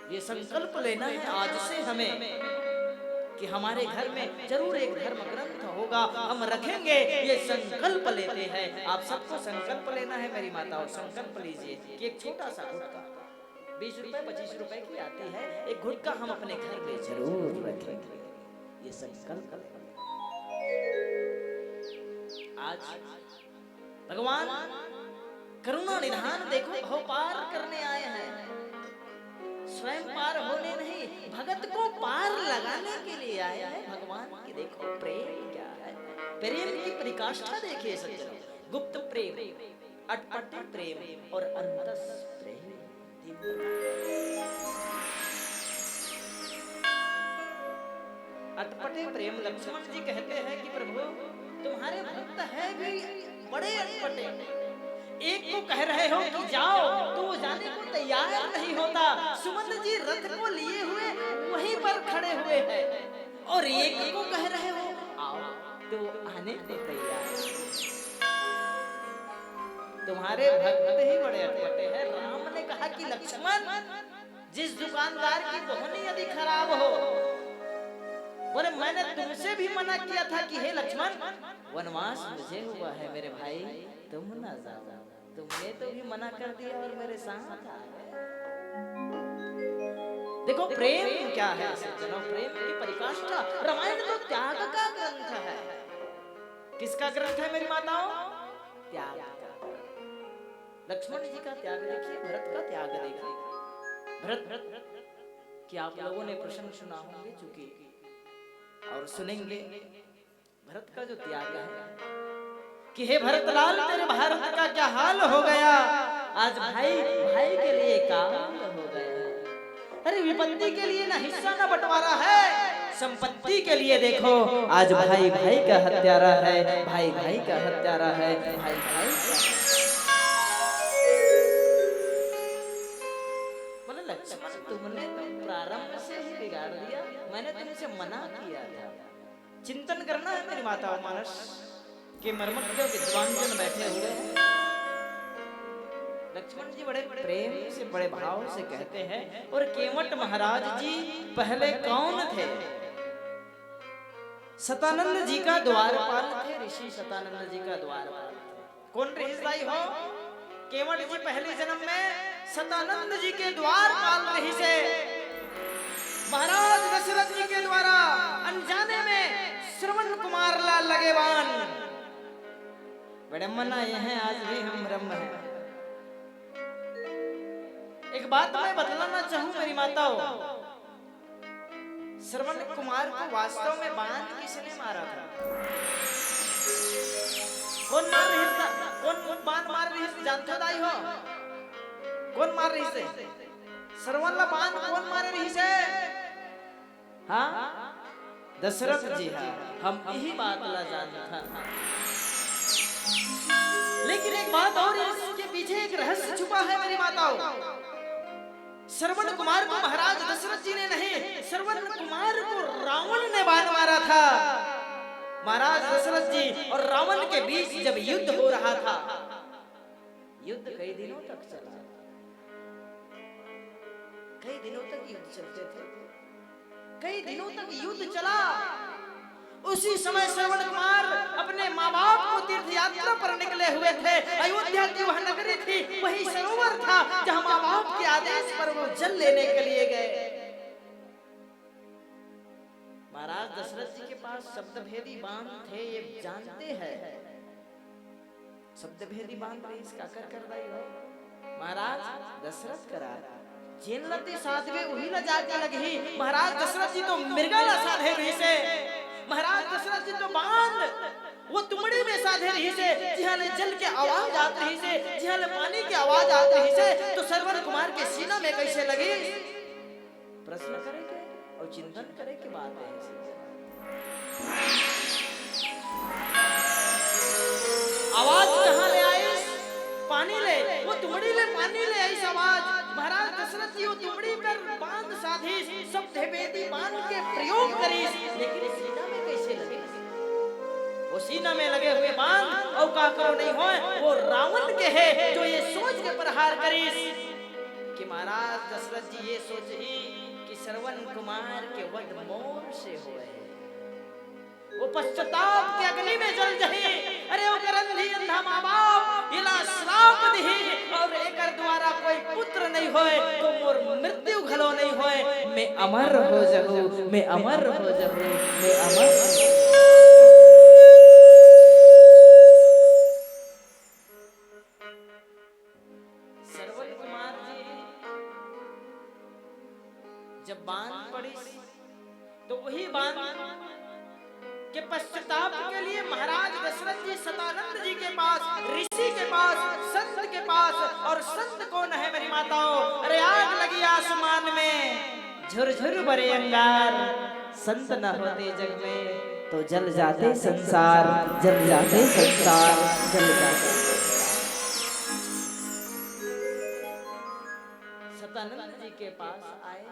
ये संकल्प लेना है आज से हमें कि हमारे घर में जरूर एक धर्म ग्रंथ होगा, हम रखेंगे। ये संकल्प लेते हैं। आप सबको संकल्प लेना है मेरी माताओं, संकल्प लीजिए कि एक छोटा सा गुटका 20 रुपए 25 रुपए की आती है, एक गुटका हम अपने घर में जरूर रखेंगे। ये संकल्प आज भगवान करुणा निधान देखो भव पार करने आए हैं, स्वयं पार होने नहीं, भगत को पार लगाने के लिए आया है भगवान की। देखो प्रेम क्या है, प्रेम की परिकाष्ठा देखिए सज्जनों, गुप्त प्रेम, अटपट प्रेम और अंतस प्रेम। अटपटे प्रेम, लक्ष्मण जी कहते हैं कि प्रभु तुम्हारे भक्त है भी बड़े अटपटे, एक को कह रहे हो कि जाओ तो वो जाने को तैयार नहीं होता, सुमंत जी रथ को लिए हुए वहीं पर खड़े हुए हैं, और एक को कह रहे हो आओ तो आने को तैयार। तुम्हारे भक्त ही बड़े अटपटे हैं। राम ने कहा कि लक्ष्मण जिस दुकानदार की बोहनी यदि खराब हो, बोले मैंने तुमसे भी मना किया था कि हे लक्ष्मण वनवास मुझे हुआ है मेरे भाई, तुम ना जाओ, तुमने तो भी मना कर दिया और मेरे साथ आ गए। देखो प्रेम क्या है सज्जनों, प्रेम की परिकाष्ठा। रामायण तो त्याग का ग्रंथ है। किसका ग्रंथ है मेरी माताओं? त्याग का। लक्ष्मण जी का त्याग देखिए, भरत का त्याग देखिए। भरत कि आप लोगों ने प्रसंग सुना होंगे चूंकि और सुनेंगे, भरत का जो त्याग है कि हे भरतलाल तेरे भारत का क्या हाल हो गया, आज भाई भाई के लिए काल हो गया। अरे विपत्ति के लिए ना हिस्सा ना बंटवारा है, संपत्ति के लिए देखो आज भाई भाई का हत्यारा है, भाई भाई का हत्यारा है, भाई भाई का। बोले लक्ष्मण तुमने तो प्रारंभ से ही बिगाड़ दिया, मैंने तुमसे मना किया था। चिंतन करना है मेरी माताओं, मानस के मर्मज्ञ विद्वान जन बैठे हुए हैं। लक्ष्मण जी बड़े प्रेम से बड़े भाव से कहते हैं, और केवट महाराज जी पहले कौन थे? सतानंद जी का द्वारपाल थे, ऋषि सतानंद जी का द्वारपाल थे। कौन रहीसदाई हो? केवट जी पहले जन्म में सतानंद जी के द्वारपाल रही से महाराज दशरथ जी के द्वारा अनजाने में श्रवण कुमार लाल लगेवान। बड़े मना यह है, आज भी हम ब्रह्म हैं। एक बात मैं बतलाना चाहूं मेरी माताओं, श्रवण कुमार को वास्तव में बाण किसने मारा था? कौन मार रही था? कौन बाण मार रही थी? जानते हो दाई हो? कौन मार रही से? श्रवण ला बाण कौन मार रही से? हाँ दशरथ जी। हाँ हम यही बात ला जानता था, लेकिन एक बात और इसके पीछे एक रहस्य छुपा है मेरी माताओं। श्रवण कुमार को महाराज दशरथ जी ने नहीं, श्रवण कुमार को रावण ने बाण मारा था। महाराज दशरथ जी और रावण के बीच जब युद्ध हो रहा था, युद्ध कई दिनों तक चला, कई दिनों तक युद्ध चलते थे, कई दिनों तक युद्ध चला। उसी समय श्रवण कुमार अपने माँ बाप को तीर्थ यात्रा पर निकले हुए थे। अयोध्या की वह नगरी थी, वही सरोवर था जहाँ माँ बाप के आदेश पर वो जल लेने के लिए गए। महाराज दशरथ जी के पास शब्दभेदी बाण थे, ये जानते हैं। शब्दभेदी बाण इसका कर रही हो महाराज दशरथ करा जेल लते साधवे वही न जाके लगी। महाराज दशरथ जी तो मृगा न साधे रही से, महाराज दशरथ जी तो बाण वो तुमड़ी में साधे रही से, जिहां जल के आवाज आत रही से, जिहां पानी की आवाज आत रही से, तो श्रवण कुमार के सीना में कैसे लगी? प्रश्न करे के और चिंतन करे की बात है। आवाज कहां ले आई? पानी ले, वो तुमड़ी ले पानी ले आई आवाज। महाराज दशरथ जी वो तुमड़ी पर बांध साधी, सब भेदी बांध के प्रयोग करी, लेकिन सीना में कैसे लगे? वो सीना में लगे हुए बांध और का करो नहीं हो, वो रावण के है जो ये सोच के प्रहार करी कि महाराज दशरथ जी ये सोच ही श्रवण कुमार के वध मोर से हुए, वो पश्चाताप के अग्नि में जल जाए। अरे वो करंधी अंधा माँ बाप इला श्राप दिही और एकर द्वारा कोई पुत्र नहीं होए तो मोर मृत्यु घलो नहीं होए। मैं अमर हो जाऊं, मैं अमर हो जाऊं, मैं अमर। श्रवण कुमार जी जब बांध पड़ी तो वही बांध के पश्चाताप के लिए महाराज दशरथ जी सतानंद जी के पास, ऋषि के पास, संत के पास। और संत कौन है मेरी माताओं? अरे आग लगी आसमान में, झुरझुर बरे अंगार। संत न होते जग में तो जल जाते संसार, जल जाते संसार, जल जाते। सतानंद जी के पास आए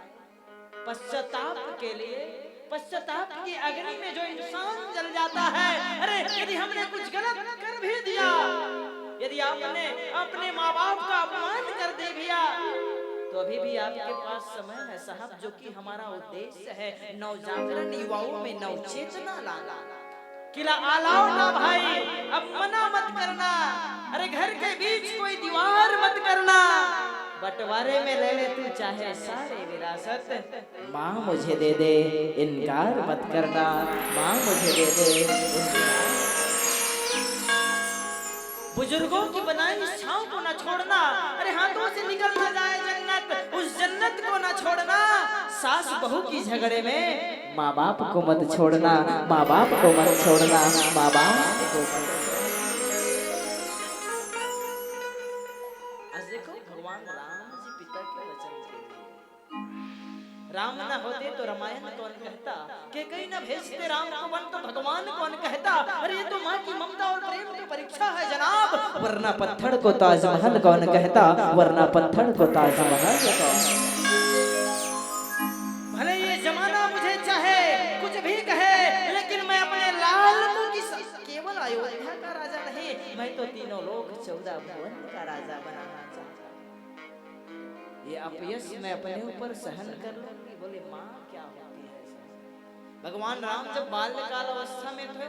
पश्चाताप के लिए। पश्चाताप की अग्नि में जो इंसान जल जाता है, अरे यदि हमने कुछ गलत कर भी दिया, यदि आपने अपने माँ बाप का अपमान कर दे दिया, तो अभी भी आपके पास समय है साहब, जो कि हमारा उद्देश्य है नवजागरण युवाओं में नवचेतना लाना। किला आलाओ ना भाई, अब मना मत करना। अरे घर के बीच कोई दीवार मत करना। बंटवारे में ले ले तू चाहे सारे विरासत, माँ मुझे दे दे इनकार मत करना, माँ मुझे दे दे। बुजुर्गों की बनाई छांव को न छोड़ना। अरे हाथों से निकल ना जाए जन्नत, उस जन्नत को न छोड़ना। सास बहू की झगड़े में माँ बाप को मत छोड़ना, माँ बाप को मत छोड़ना, माँ बाप को। आज देखो भगवान राम जी पिता के वचन के लिए, राम न होते तो रामायण कौन कहता, के कहीं न भेजते राम को वन तो भगवान कौन कहता। अरे ये तो माँ की ममता और प्रेम की परीक्षा है जनाब, वरना पत्थर को ताजमहल कौन कहता, वरना पत्थर को ताजमहल कौन। भले ये जमाना मुझे चाहे कुछ भी कहे, लेकिन मैं अपने लाल को केवल अयोध्या का राजा नहीं, मैं तो तीनों लोग 14 भुवन का राजा बनाना चाहता हूं। ये अपयश मैं अपने ऊपर सहन कर लूंगी। बोले माँ क्या होती है? भगवान राम जब बाल्यकाल अवस्था में थे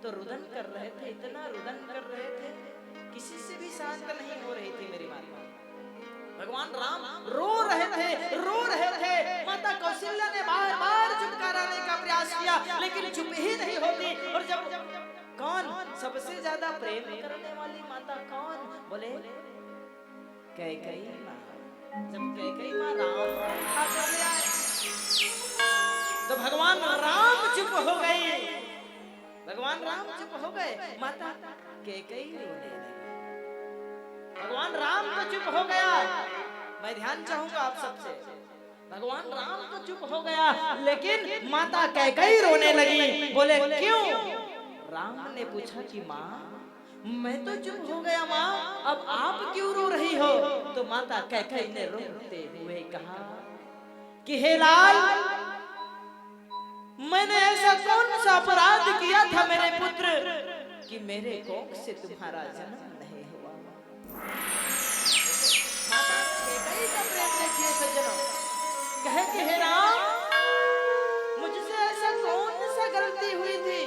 तो रुदन कर रहे थे, इतना रुदन कर रहे थे किसी से भी शांत नहीं हो रही थी मेरी माता। भगवान राम रो रहे थे, रो रहे थे। माता कौशल्या ने बार बार चुप कराने का प्रयास किया, लेकिन चुप ही नहीं होती। और जब कौन सबसे ज्यादा प्रेम करने वाली माता कौन? बोले कैकेयी माँ। जब कैकेयी माँ राम को उठा कर ले आए तो भगवान राम चुप हो गए। भगवान राम चुप हो गए, माता कैकेयी रोने लगी। भगवान राम तो चुप हो गया। मैं ध्यान चाहूंगा आप सबसे, भगवान राम तो चुप हो गया, लेकिन माता कैकेयी रोने लगी। बोले क्यों? राम ने पूछा कि माँ मैं तो चुप हो गया माँ, अब आप क्यों रो रही हो? तो माता कैकेयी ने रोते हुए कहा कि हे लाल, मैंने ऐसा कौन सा अपराध किया था मेरे पुत्र कि मेरे कोख से तुम्हारा जन्म नहीं हुआ? माता कैकेयी का प्रेम देखिए सज्जनों, कहे कि हे राम, मुझसे ऐसा कौन सा गलती हुई थी?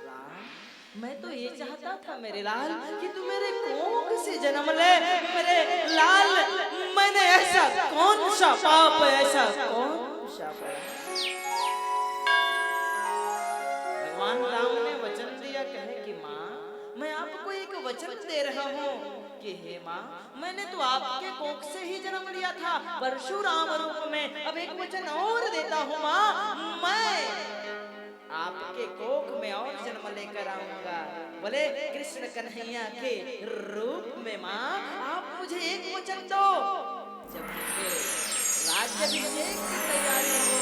राम मैं तो ये चाहता था मेरे लाल कि तू मेरे कोख से जन्म ले। मेरे लाल मैंने ऐसा कौन सा पाप, ऐसा कौन सा पाप? भगवान राम ने वचन दिया, कहे कि माँ मैं आपको एक वचन दे रहा हूँ कि हे माँ, मैंने तो आपके कोख से ही जन्म लिया था परशुराम रूप में। अब एक वचन और देता हूँ माँ, मैं आपके कोख में और जन्म लेकर आऊंगा। बोले कृष्ण कन्हैया के रूप में माँ आप मुझे एक वचन दो, जब मुझे राज्याभिषेक की तैयारी हो,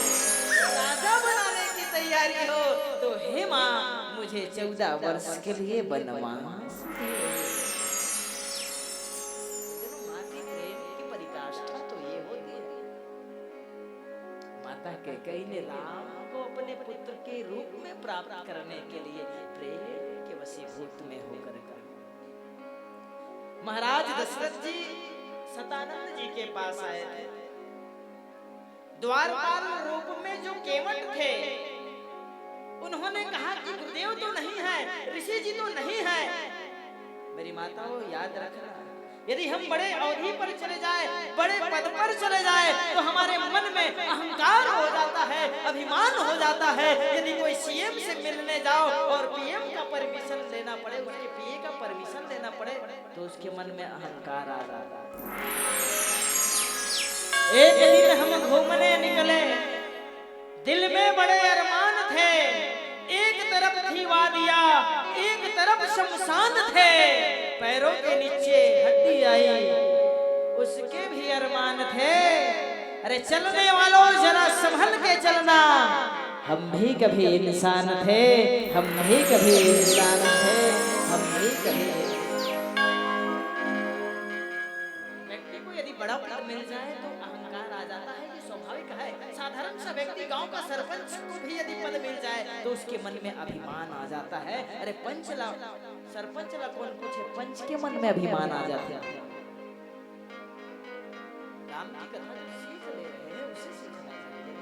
राजा बनाने की तैयारी हो, तो हे माँ मुझे 14 वर्ष के लिए वनवास दे। माँ के प्रेम की पराकाष्ठा तो ये होती है। माता कैकेयी ने राम को अपने पुत्र के रूप में प्राप्त करने के लिए प्रेम के वशीभूत में होकर महाराज दशरथ जी सतानंद जी के पास आए थे। द्वारपाल रूप में जो केवट थे, उन्होंने कहा कि गुरुदेव तो नहीं है, ऋषि जी तो नहीं है। मेरी माताओं याद रखना, यदि हम बड़े अवधि पर चले जाए, बड़े पद पर चले जाए, तो हमारे मन में अहंकार हो जाता है, अभिमान हो जाता है। यदि कोई सीएम से मिलने जाओ और पीएम का परमिशन लेना पड़े, उसके पीए का परमिशन लेना पड़े, तो उसके मन में अहंकार आ जाता है। एक दिन हम घूमने निकले, दिल में बड़े अरमान थे। एक तरफ थी वादिया, एक तरफ शमशान थे। पैरों के नीचे हड्डी आई, उसके भी अरमान थे। अरे चलने वालों जरा संभल के चलना, हम भी कभी इंसान थे, हम भी कभी इंसान थे, हम भी कभी। व्यक्ति को यदि बड़ा पद मिल जाए तो अहंकार आ जाता है, ये स्वाभाविक है। साधारण सा व्यक्ति गांव का सरपंच को भी यदि पद मिल जाए तो उसके मन में अभिमान आ जाता है। अरे पंचला सरपंच ला कौन पूछे, पंच के मन में अभिमान आ जाता है। राम की कथा जो सीख ले रहे हैं उसे सीखना चाहिए।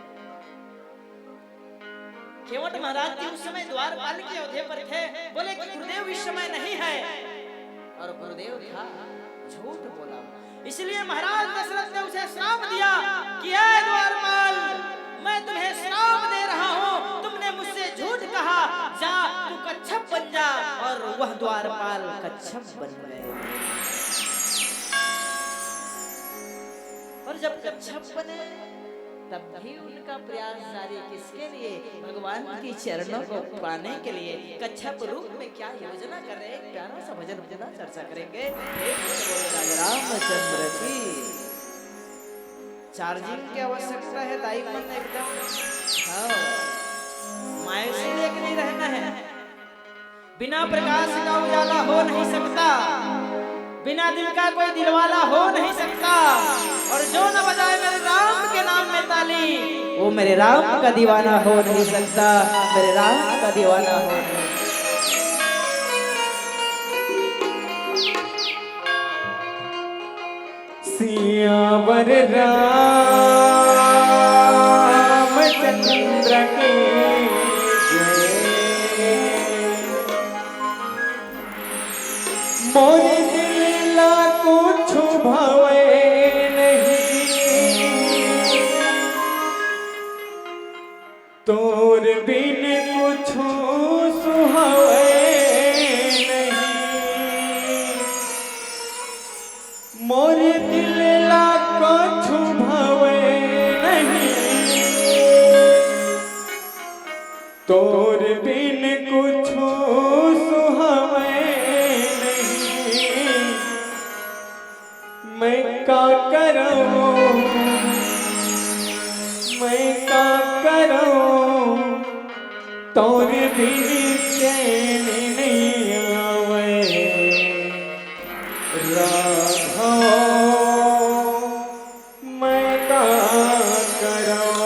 केवट महाराज जी उस समय द्वारपाल के अवधि पर थे, बोले कि गुरुदेव इस समय नहीं है, और गुरुदेव था, झूठ बोला। इसलिए महाराज दशरथ ने उसे श्राप दिया कि ऐ द्वारपाल, मैं तुम्हें श्राप दे रहा हूँ, तुमने मुझसे झूठ कहा, जा तू कच्छप बन जा। और वह द्वारपाल कच्छप बन गए। और जब कच्छप बने तब भी उनका प्रयास जारी, किसके लिए? भगवान की चरणों को पाने के लिए। कच्छप रूप में क्या योजना कर रहे हैं, प्यारा सा भजन भजना चर्चा करेंगे। रामचंद्र की चार्जिंग की आवश्यकता है, दाई मन एकदम मायूसी लेके नहीं रहना है। बिना प्रकाश का उजाला हो नहीं सकता, बिना दिल का कोई दिलवाला हो नहीं सकता। और जो न बजाए मेरे राम के नाम में ताली, वो मेरे राम का दीवाना हो नहीं सकता, मेरे राम का दीवाना हो नहीं। सियावर रामचंद्र के जय। मोरे दिल ला कुछ भावे नहीं, तोर बिन कुछ सुहावे नहीं। मोरे दिल ला कुछ भावे नहीं, तोर बिन कुछ सुहावे नहीं। मैं का करूं, मैं का करूं, तोर बिन चैन नहीं आवे। राघो मैं का करूं।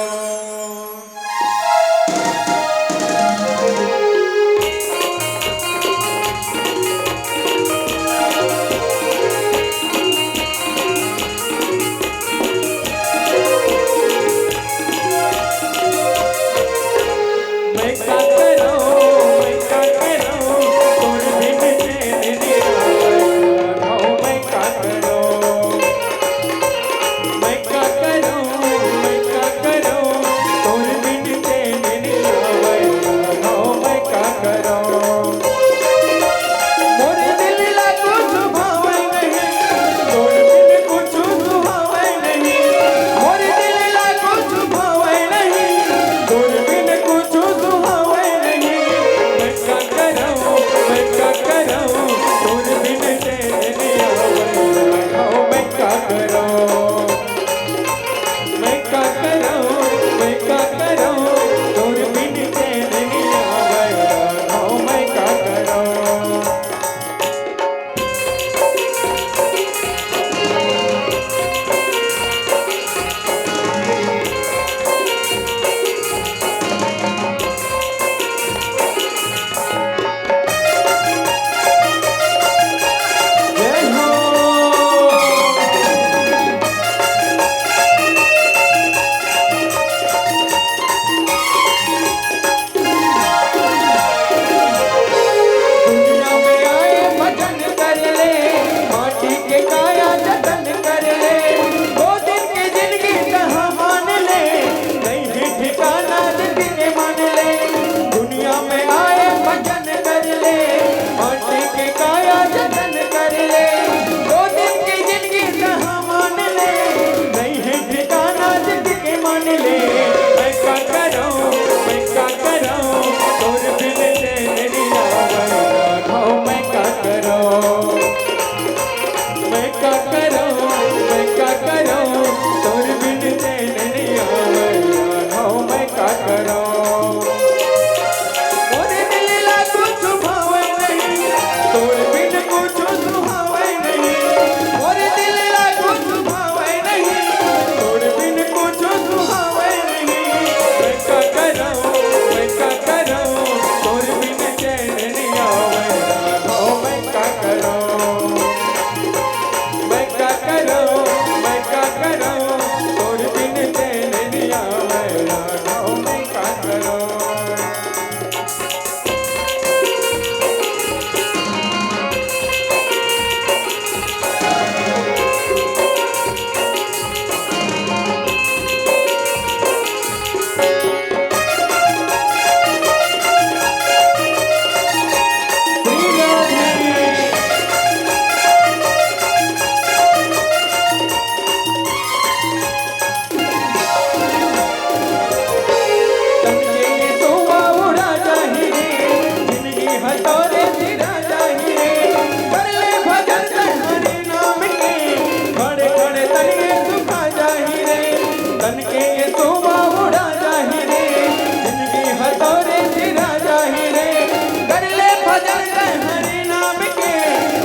मैं का करूं, मैं का करूं, तन के सोमा उड़ा जाही रे जिंदगी हथौरे सिरा जाही रे कर ले भजन कर हरि नाम के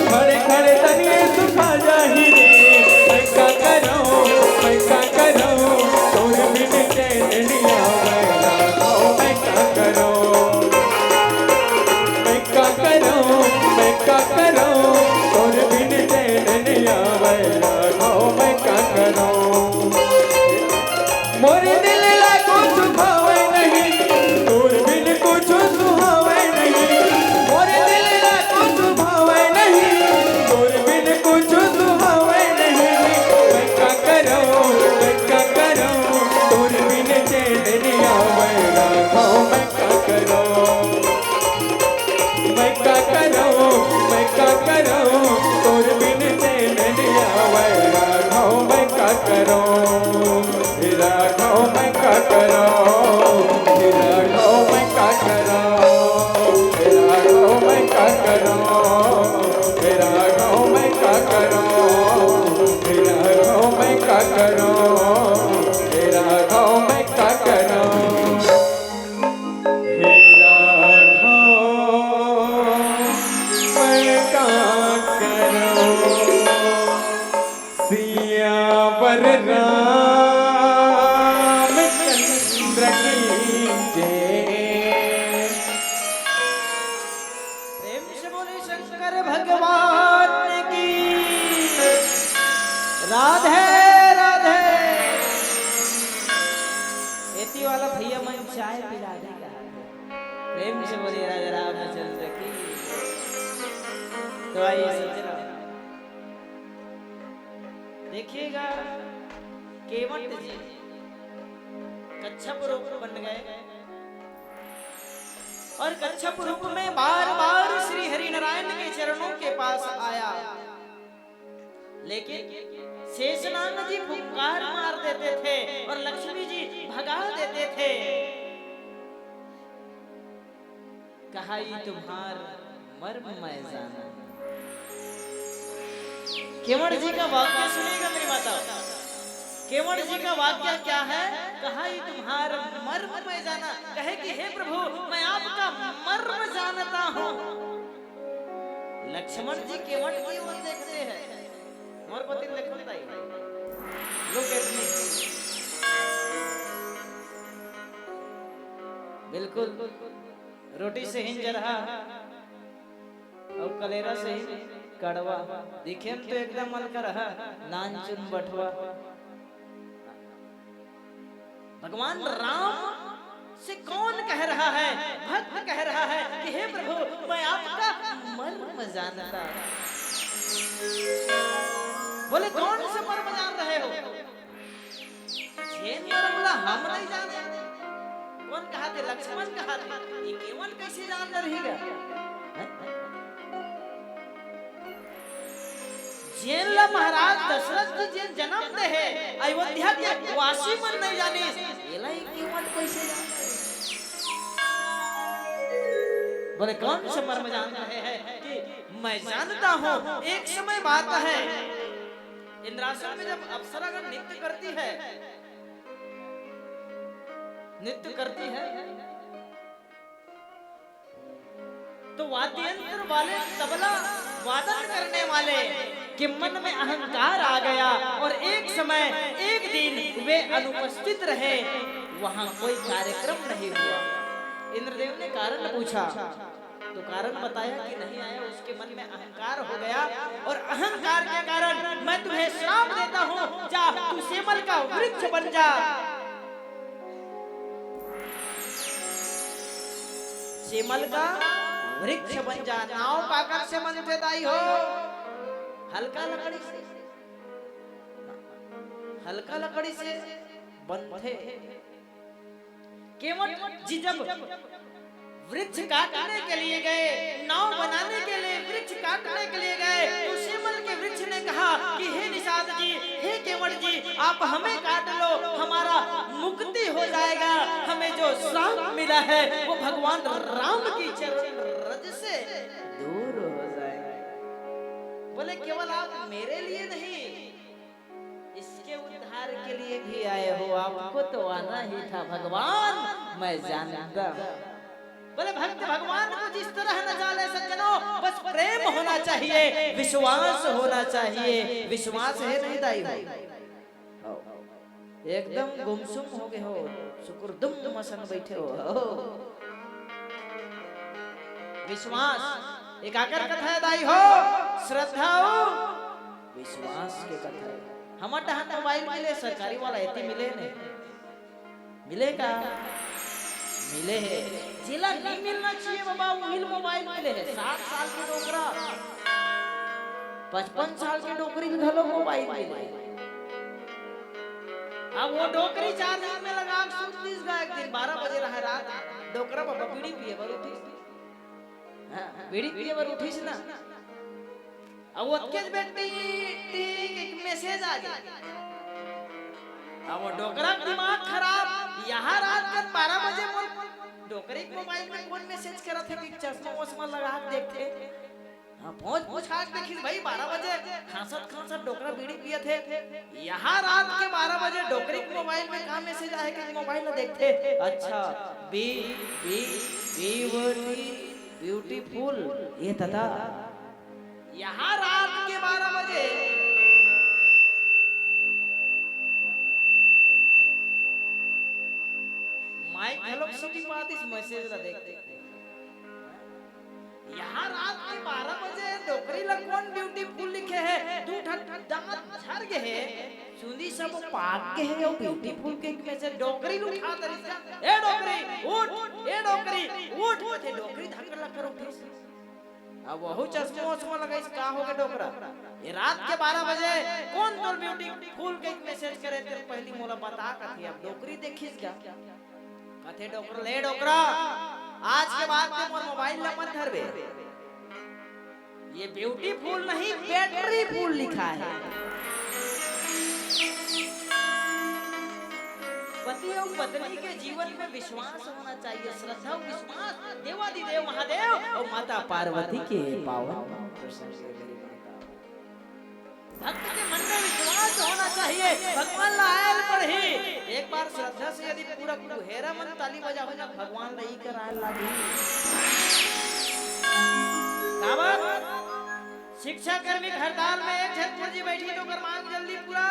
खड़े खड़े तनिए सुखा जाही रे मैं का करो तोर बिन चैन नहीं आवेला मैं का करो तोर बिन चैन नहीं आवेला मैं का करो मोरे दिल ला कुछ भावे नहीं तोर बिन कुछ सुहावे नहीं मोरे दिल ला कुछ भावे नहीं तोर बिन कुछ सुहावे नहीं मैं का करो तोर बिन चैन नहीं आवेला मैं का करो तोर बिन चैन नहीं आवेला मैं का करो तेरा घाव मैं का करो तेरा घाव मैं का करो तेरा घाव मैं का करो तेरा घाव मैं का करो तेरा घाव मैं का करो तेरा घाव मैं का करो सियावर रामचंद्र की जय। प्रेम से बोले शंकर भगवान की राधे राधे। एती वाला भैया मन चाय पिला देगा। प्रेम से बोले राजा रामचंद्र की। तो आइए सज्जनों देखिएगा केवट जी कच्छप रूप बन गए और कच्छप रूप में बार बार श्री हरि नारायण के चरणों के पास आया, लेकिन शेषनाग जी फुंकार मार देते थे और लक्ष्मी जी भगा देते थे। कहा ये तुम्हार मर्म मैं जाना। केवट जी का वाक्य सुनिएगा मेरी माता। केवट जी का वाक्य क्या है? कहा ये तुम्हारा मर्म मैं जाना। कहे कि हे प्रभु मैं आपका मर्म जानता हूँ। लक्ष्मण जी केवट की ओर देखते हैं। मोर पति लक्ष्मण भाई लुक एट मी। बिल्कुल रोटी से हिंज रहा और कलेरा से ही कड़वा दिखे तो एकदम मन कर रहा नान चुन बटवा। भगवान राम से कौन कह रहा है? भक्त कह रहा है कि हे प्रभु मैं आपका मर्म जानता। बोले कौन से मर्म जान रहे हो? ये मर्म हम नहीं जानते। कौन कहा थे? लक्ष्मण कहा थे। ये केवल कैसे जान रहेगा? जेला महाराज दशरथ जी जिन जन्म दे है अयोध्या के वासी मन नहीं जाने एला ही केवट कैसे जानते? बोले कौन से मर्म जान रहे हैं कि मैं जानता हूँ। एक समय बात है इंद्रासन में जब अप्सरागण नृत्य करती है तो वाद्य यंत्र वाले तबला वादन करने वाले के मन में अहंकार आ गया और एक समय एक दिन वे अनुपस्थित रहे। वहां कोई कार्यक्रम नहीं हुआ। इंद्रदेव ने कारण पूछा तो कारण बताया कि नहीं आया। उसके मन में अहंकार हो गया और अहंकार के कारण मैं तुम्हें श्राप देता हूँ, जा तू सेमल का वृक्ष बन जा। सेमल का वृक्ष बन जा। नाव पाकर से मनते दाई हो हल्का लकड़ी से बनते। केवट जी जब वृक्ष काटने के लिए गए, नाव बनाने के लिए वृक्ष काटने के लिए गए, तो सेमल के वृक्ष ने कहा कि हे निषाद जी, हे केवट जी, आप हमें काट लो, हमारा मुक्ति हो जाएगा। हमें जो श्राप मिला है वो भगवान राम की चरण रज से दूर हो जाएगा। बोले केवल आप मेरे लिए नहीं, इसके के उद्धार के लिए भी आए हो, आपको तो आना ही था भगवान, मैं जानता हूं। बोले भक्त भगवान को जिस तरह न जाने सज्जनों, बस प्रेम होना चाहिए, विश्वास होना चाहिए। विश्वास है नहीं दाई हो, एकदम गुमसुम हो गए हो, शुक्रदुम मसन बैठे हो। विश्वास एकाकर कथा है दाई हो, श्रद्धा हो, विश्वास के कथा है। हमारे टहन मोबाइल मिले, सरकारी वाला एती मिले नहीं, मिलेगा मिले है, जिला नहीं मिलना चाहिए बाबा, वही मोबाइल मिले है। 7 साल के डोकरा, 55 साल के डोकरी भी घलो मोबाइल मिले। अब वो डोकरी चार्जिंग में लगा सुनतीस का एक दिन 12 बजे रहा रात, डोकरा बाबा बीड़ी पिए बर उठीस, बीड़ी पिए बर उठीस ना। अब वो केज बेटी एक मैसेज आ गया, अब वो डोकरा दिमाग खराब, यहाँ रात कर 12 बजे डोकरे के मोबाइल में कौन मैसेज करा थे कि चश्मा वश्मा लगा देखे। हाँ पहुंच के देखी भाई 12 बजे खांसत डोकरा बीड़ी पिए थे, यहाँ रात के 12 बजे डोकरे के मोबाइल में कहाँ मैसेज आए कि मोबाइल में देखते। अच्छा बी बी ब्यूटीफुल ये दादा, यहाँ रात के 12 बजे माइक हेलो सिटी पातिस मैसेज ला देखते। यहाँ रात के 12 बजे डोकरी ला कौन ब्यूटीफुल लिखे है, दू दांत झड़ गए है, सुंदी सब पाक के है, और ब्यूटीफुल के मैसेज डोकरी लू उठा दरी सा, ए डोकरी उठ, ए डोकरी उठ, थे डोकरी धक्का लग कर उठी। अब वहु चश्मा वश्मा लगाइस, का हो गए डोकरा, ये रात के 12 बजे कौन तोर ब्यूटीफुल के मैसेज करे तेरे पहली मोला बता का थी। अब डोकरी देखिस क्या कथे डोकरा, ले डोकरा आज के बाद में मोर मोबाइल ला मत धरबे, ये ब्यूटीफुल नहीं बैटरी फुल लिखा है। पति और पत्नी के जीवन में विश्वास होना चाहिए, श्रद्धा और विश्वास देवादिदेव महादेव और माता पार्वती के पावन भक्त के मन में विश्वास होना चाहिए। भगवान लायल पर ही एक बार श्रद्धा से यदि पूरा कुहेरा मन ताली बजा हो ना, भगवान नहीं करायल लागी। शिक्षा कर्मी हड़ताल में एक झटपुर जी बैठी तो कर मांग जल्दी पूरा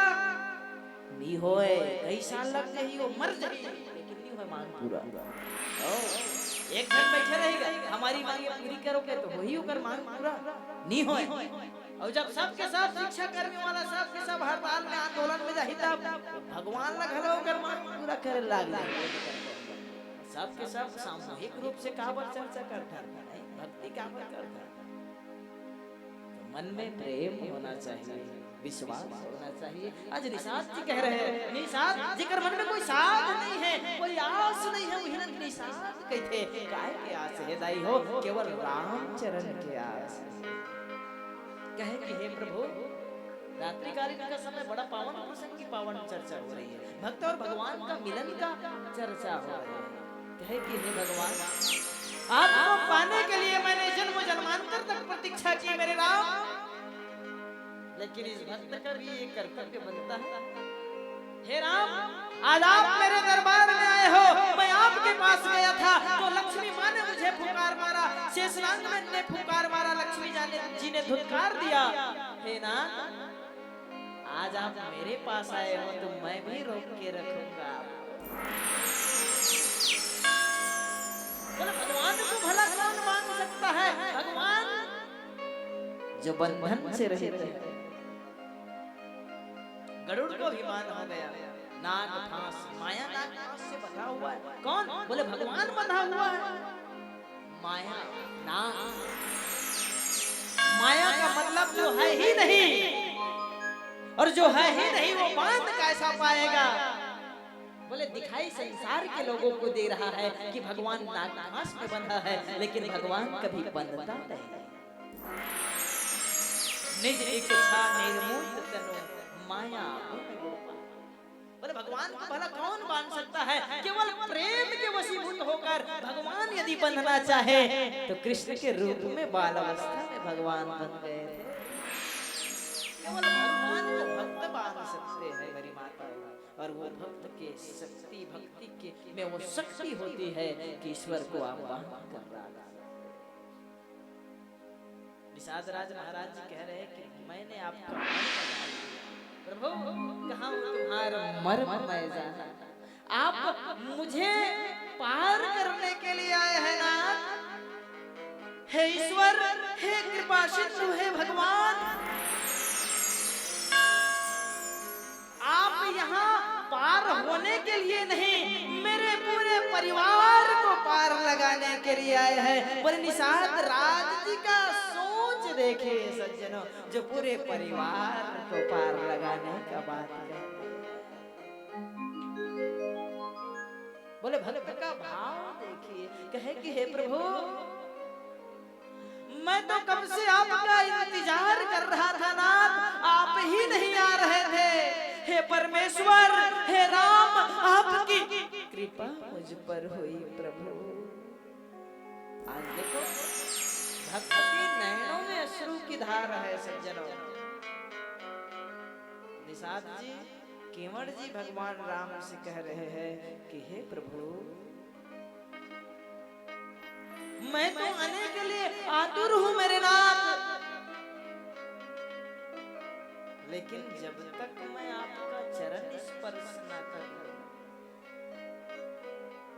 नहीं होए, कई साल लग गई हो मर जाए, लेकिन नहीं होए मांग पूरा। एक जन बैठे रहेगा, हमारी मांग पूरी करोगे तो वही होकर मांग पूरा नहीं होए। और जब सबके सब शिक्षा कर्मी वाला सबके सब हड़ताल में आंदोलन में जाही, तब भगवान ला घलो कर मांग पूरा करे लाग जाए। सबके सब सामूहिक रूप से काबर चर्चा करता है, भक्ति काबर करता है। तो मन में प्रेम होना चाहिए, विश्वास होना चाहिए। आज निषाद जी कह रहे हैं, निषाद जिकर मन में कोई साध नहीं है, कोई आस नहीं है, वही निषाद कहते काहे के आस है दाई हो, केवल राम चरण के आस। कहे कि हे प्रभु, रात्रिकालीन का समय बड़ा पावन प्रसंग की पावन चर्चा हो रही है, भक्त और भगवान का मिलन का चर्चा हो रही है। कहे कि हे भगवान, आपको पाने के लिए मैंने जन्म जन्मांतर तक प्रतीक्षा की मेरे राम, लेकिन इस भक्त का भी एक कर्तव्य बनता है। हे राम, आज आप मेरे दरबार में आए हो, मैं आपके पास गया था तो लक्ष्मी माँ ने मुझे फुकार मारा, शेषनाग ने फुकार मारा, लक्ष्मी जी ने धुतकार दिया। हे नाथ, आज आप मेरे पास आए हो तो मैं भी रोक के रखूंगा। भगवान को भला कौन मान सकता है? भगवान जो बंधन से रहित है। गरुड़ को भी मान हो गया, नाग फांस, माया नाग फांस से बंधा हुआ है। कौन? बोले भगवान बंधा हुआ है। माया नाग, माया का मतलब जो है ही नहीं, और जो है ही नहीं वो बांध कैसा पाएगा? बोले दिखाई संसार के लोगों को दे रहा है कि भगवान नाग फांस में बंधा है, लेकिन भगवान कभी बंधता नहीं। निज इच्छा निर्मूल तनो माया। बोले भगवान को भला कौन बांध सकता है? केवल प्रेम के वशीभूत होकर भगवान यदि बंधना चाहे तो कृष्ण के रूप में बाल अवस्था में भगवान बन गए थे। केवल भगवान को भक्त बांध सकते हैं। और वो भक्त के शक्ति भक्ति के में वो शक्ति होती है कि ईश्वर को आवाहन कर रहा है। निषाद राज महाराज जी कह रहे हैं कि मैंने आपका प्रभु कहाँ तुम्हारा मर्म मैं जाना, आप मुझे पार करने के लिए आए हैं ना। हे ईश्वर, हे कृपा सिंधु, हे भगवान, आप यहाँ पार होने के लिए नहीं, मेरे पूरे परिवार को पार लगाने के लिए आए हैं। पर निषाद राज जी का सोच देखिए सज्जनों, जो पूरे परिवार को पार लगाने का बात है। बोले भक्त का भाव देखिए, कहे कि हे प्रभु, मैं तो कब से आपका इंतजार कर रहा था नाथ, आप ही नहीं आ रहे थे। हे परमेश्वर, हे राम, आपकी कृपा मुझ पर हुई प्रभु। आज देखो भक्त के नैनों में अश्रु की धार है सज्जनों। निषाद जी, केवड़ जी भगवान राम से कह रहे हैं कि हे प्रभु, मैं तो आने के लिए आतुर हूं मेरे नाथ, लेकिन जब तक मैं आपका चरण स्पर्श न करूं,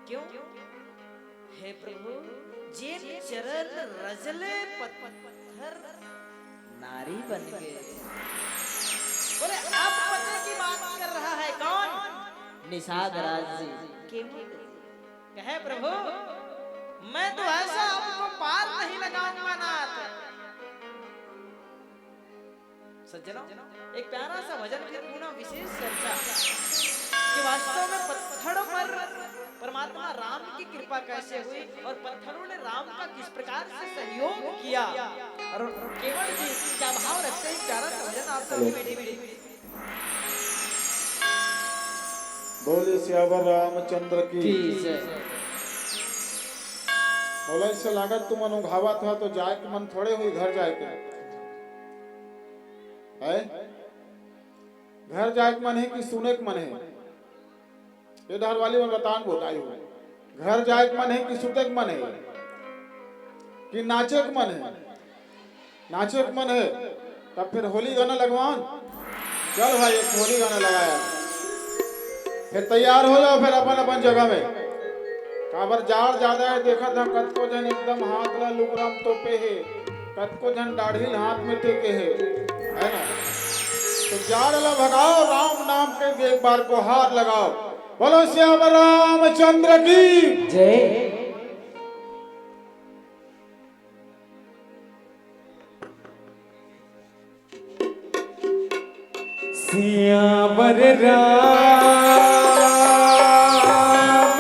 क्यों? हे प्रभु, जे चरण रजले पत्थर नारी बन गए। बोले आप पति की बात कर रहा है कौन? निषाद राज जी। क्यों? कहे प्रभु, मैं तो ऐसा आपको पार नहीं लगाऊंगा नाथ। सज्जनों, एक प्यारा सा भजन फिर पुनः विशेष चर्चा कि वास्तव में पत्थरों पर परमात्मा राम की कृपा कैसे हुई और पत्थरों ने राम का किस प्रकार से सहयोग किया, और केवल जी क्या भाव रखते हैं। प्यारा सा भजन आप सभी मीठी मीठी बोले सियावर रामचंद्र की जय। बोला इससे लागत तुम अनुघावा था तो जाए के मन थोड़े हुई घर जाए के है, घर जाए के मन है कि सुने के मन है। ये डर वाली मन बतान बताई हो, घर जाए के मन है कि सुते के मन है कि नाचे के मन है। नाचे के मन है तब फिर होली गाना लगवान। चल भाई एक होली गाना लगाया, फिर तैयार हो जाओ, फिर अपन अपन जगह में। काबर जाड़ ज्यादा है, देखा था कतको जन एकदम हाथ ला लुगराम तोपे है, कतको जन दाढ़ी हाथ में टेके है ना। तो जाड़ ला भगाओ, राम नाम के एक बार को हाथ लगाओ। बोलो श्याम रामचंद्र की जय। सियावर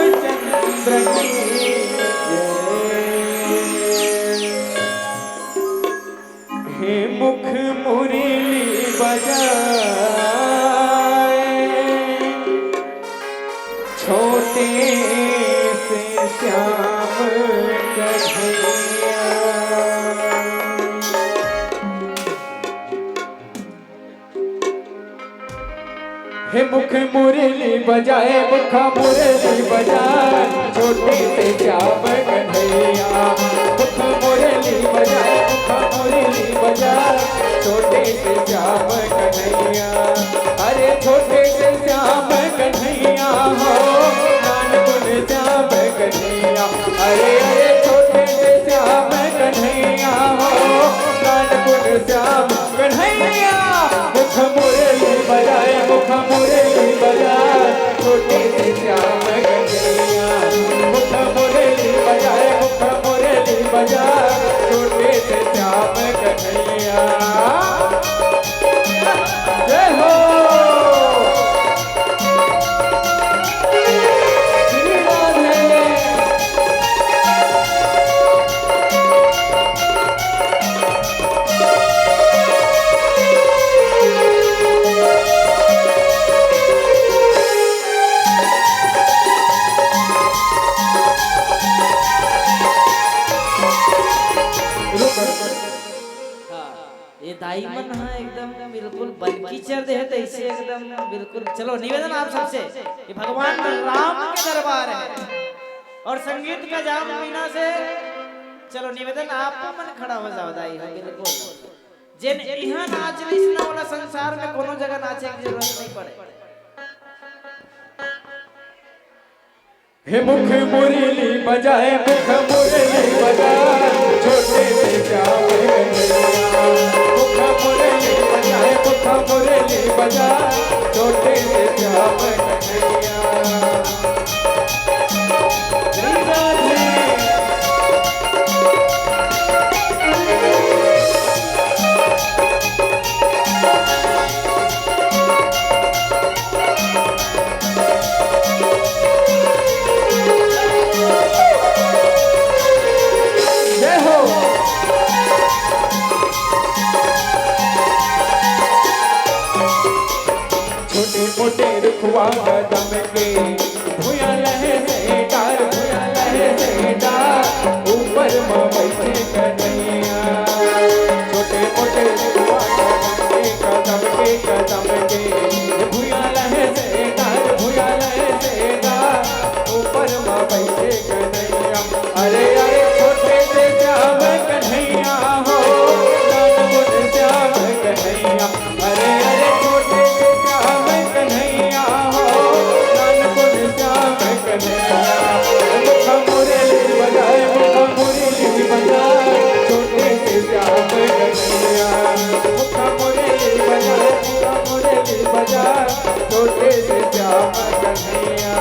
रामचंद्र की हे मुख मुरली बजाए, छोटे से श्याम कन्हैया। हे मुख मुरली बजाए, मुखा मुरली बजाए, छोटे से श्याम कन्हैया। मुख मुरली बजाए, मुखा मुरली बजाए, छोटे से श्याम कन्हैया। अरे छोटे से श्याम कन्हैया हो, नानकुन श्याम कन्हैया। अरे अरे छोटे से श्याम कन्हैया हो, नानकुन श्याम कन्हैया। मुख मुरली बजाए, मुख मुरली बजाए, छोटे से श्याम कन्हैया। मुख मुरली बजाए, मुख मुरली बजाए, छोटे से श्याम कन्हैया। जय हो श्री राधे। दाई मन है एकदम बिल्कुल बनकी चढ़ दे तो इसे एकदम बिल्कुल। चलो निवेदन आप सबसे कि भगवान राम के दरबार है और संगीत का जाम पीना से चलो निवेदन आप मन खड़ा हो जाओ दाई है बिल्कुल। जिन यहाँ नाच लिस ना वाला संसार में कोनो जगह नाचे की जरूरत नहीं पड़े। हे मुख मुरली बजाए मुख मुरली बजाए छोटे से श्याम कन्हैया। मुख मुरली बजाए मुख मुरली बजाए छोटे से श्याम कन्हैया। मोटे रुखवा कदम के भूया लहे से डार भूया लहे से डार ऊपर में बैठे कन्हैया। छोटे मोटे रुखवा कदम के भूया लहे से डार ऊपर में बैठे कन्हैया। अरे अरे छोटे से श्याम कन्हैया हो नान गुण श्याम कन्हैया। अरे अरे छोटे से श्याम कन्हैया हो नान गुण श्याम कन्हैया। मुख मुरली बजाए मुख मुरली बजाए छोटे से श्याम कन्हैया। मुख मुरली बजाए मुख मुरली बजाए छोटे से श्याम कन्हैया।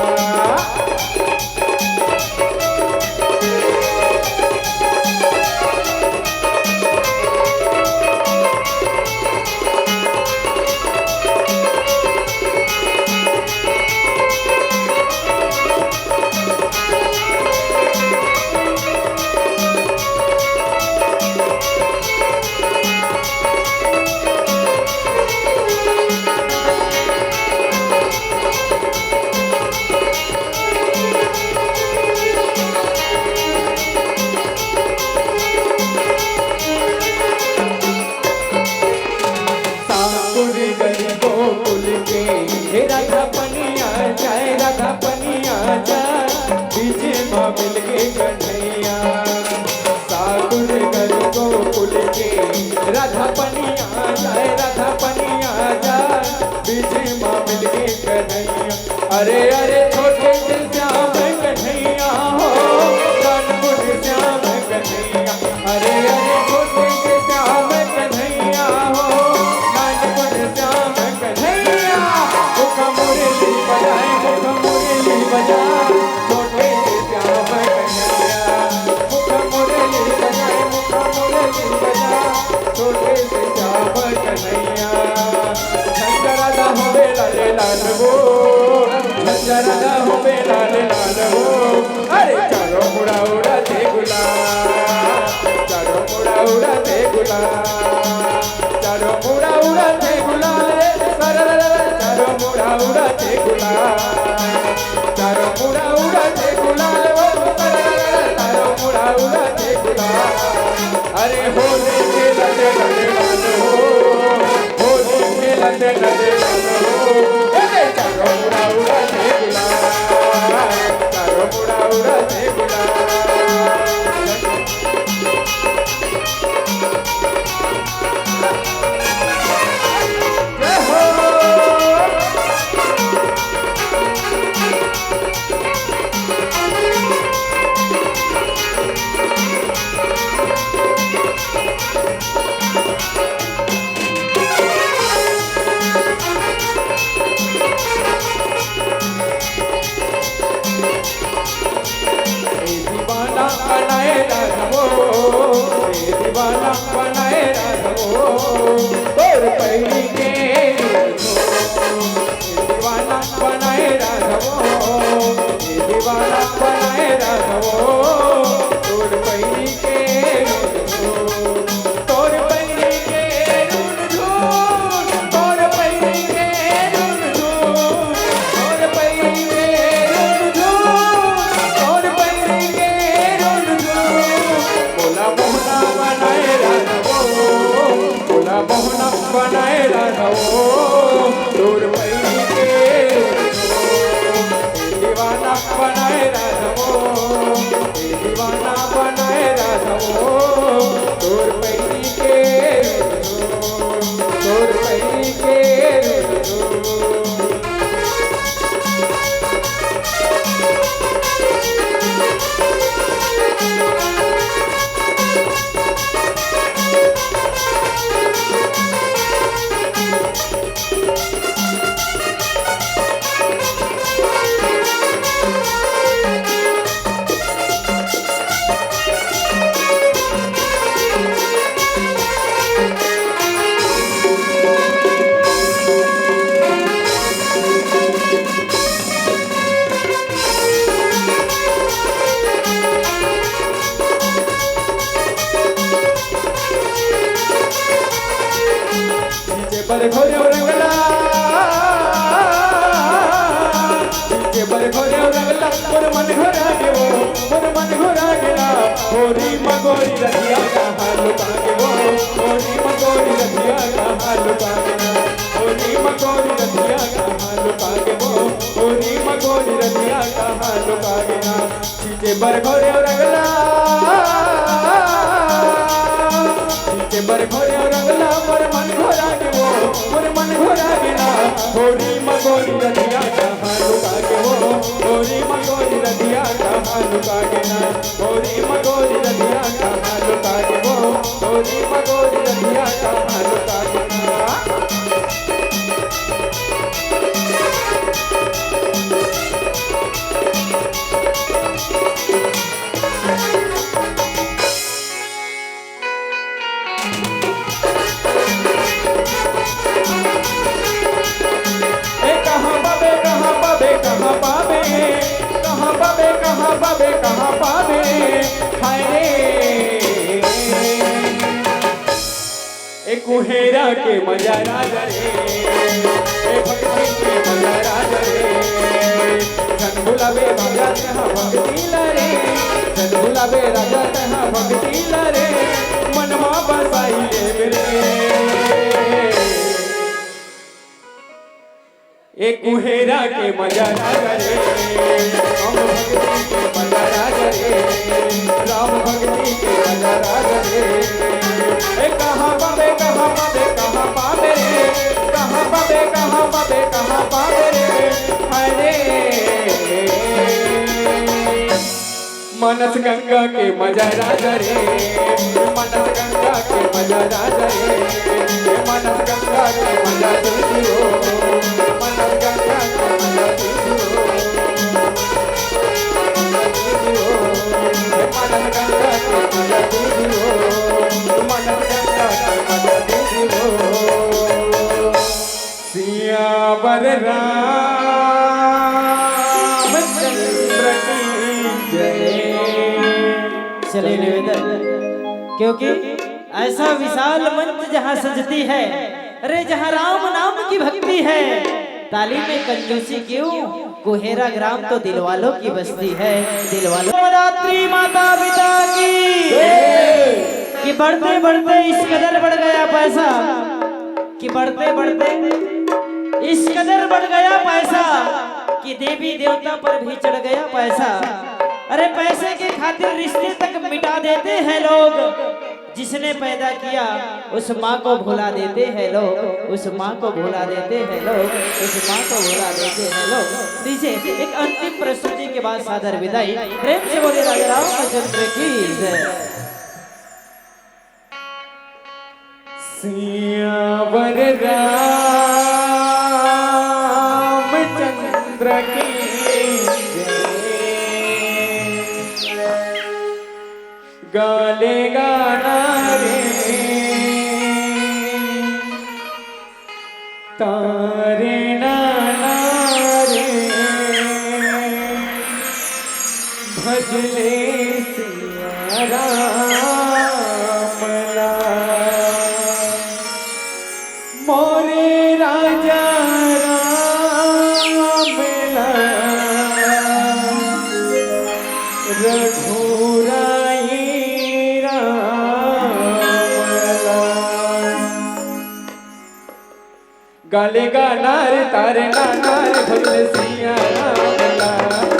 राधा पनिया जाए बीजे माँ मिल के कन्हैया। साधुर घर को कुल के राधा पनिया जाए बीजे माँ मिल के कन्हैया। अरे अरे छोटे से श्याम कन्हैया हो नान गुण श्याम कन्हैया। अरे अरे छोटे से श्याम कन्हैया हो नान गुण श्याम कन्हैया। मुख मुरली बजाए मुख मुरली बजाए छोटे से श्याम कन्हैया। मुख मुरली बजाए मुख मुरली बजाए छोटे से श्याम कन्हैया। राधा होवे लाले लाल वो राधा होवे लाले लाल वो। अरे चारों मुड़ा उड़ाते गुलाब चारों मुड़ा उड़ाते गुलाब चारों मुड़ा उड़ाते गुलाल चारों मुड़ा उड़ाते गुलाब चारों मुड़ा उड़ाते गुलाल चारों मुड़ा उड़ाते गुलाब। अरे होली खेलते लगे लाल हो होली खेलते लगे लाल हो। अरे चारों मुड़ा उड़ाते गुलाब चारों मुड़ा उड़ाते गुलाब। बनाए राघवो दीवाना बनाए राघवो तोर पहली के दीवाना बनाए राघवो दीवाना बनाए राघवो तोर पहली के तोर पहली के तोर पहली के तोर पहली के तोर पहली के बोला मोहना बनाए राघवो बोला दीवाना बनाए राधवो, दीवाना बनाए राधवो, तोर पैरी के तोर पैरी के पर घोरे रंगला, के पर घोरे रंगला, मोर मन घोरा गेवो, मोर मन घोरा गेला, होरी मगोरी रतिया का हाल पागेवो, होरी मगोरी रतिया का हाल पागेना, होरी मगोरी रतिया का हाल पागेवो, होरी मगोरी रतिया का हाल पागेना, के पर घोरे रंगला, के पर घोरे रंगला, मोर मन घोरा गेवो, मोर मन घोरा गेला, होरी मगोरी रतिया का हाल पागेवो, होरी मगोरी रतिया का हाल पागेना, होरी मगोरी रतिया का हाल पागेवो, होरी मगोरी रतिया का हाल पागेना। कहाँ पावे हाय रे, ए कुहेरा के मजा राजा रे, ए भक्ति के मजा राजा रे, जन बुलावे राजा तहाँ भक्ति लरे, जन बुलावे राजा तहाँ भक्ति लरे, मनवा बसाई ले रे, ए कुहेरा के मजा राजा रे, राम भक्ति के मजा राजा रे, राम भक्ति के मजा राजा रे, ए कहाँ पावे कहाँ पावे कहाँ पावे रे, कहाँ पावे कहाँ पावे कहाँ पावे रे, हरे मनस गंगा के मजा राजा रे, मनस गंगा के मजा राजा रे, मनस गंगा के मजा तुझी हो, मनस गंगा के मजा तुझी हो, मनस गंगा के मजा तुझी हो, मनस गंगा के मजा तुझी हो, सियावर रामचंद्र की जय। चलिए निवेदन, क्योंकि ऐसा विशाल मंच जहाँ सजती है, अरे जहाँ राम नाम की भक्ति है, ताली में कंजूसी क्यों, कुहेरा ग्राम तो दिलवालों की बस्ती है, दिलवालों। नवरात्रि माता पिता की कि बढ़ते बढ़ते इस कदर बढ़ गया पैसा, कि बढ़ते बढ़ते इस कदर बढ़ गया पैसा, कि देवी देवता पर भी चढ़ गया पैसा। अरे पैसे के खातिर रिश्ते तक मिटा देते हैं लोग, जिसने पैदा किया उस माँ को भुला देते हैं लोग, उस माँ को भुला देते हैं लोग, उस माँ को भुला देते हैं लोग। नीचे एक अंतिम प्रस्तुति के बाद सादर विदाई, प्रेम से बोले राजा रामचंद्र की जय। सियावर रामचंद्र की गाले गाना रे तारे नाना रे भजले सिया राम मोरे राजा राम रघुराई गाले गा नार तारे नार भजले सिया राम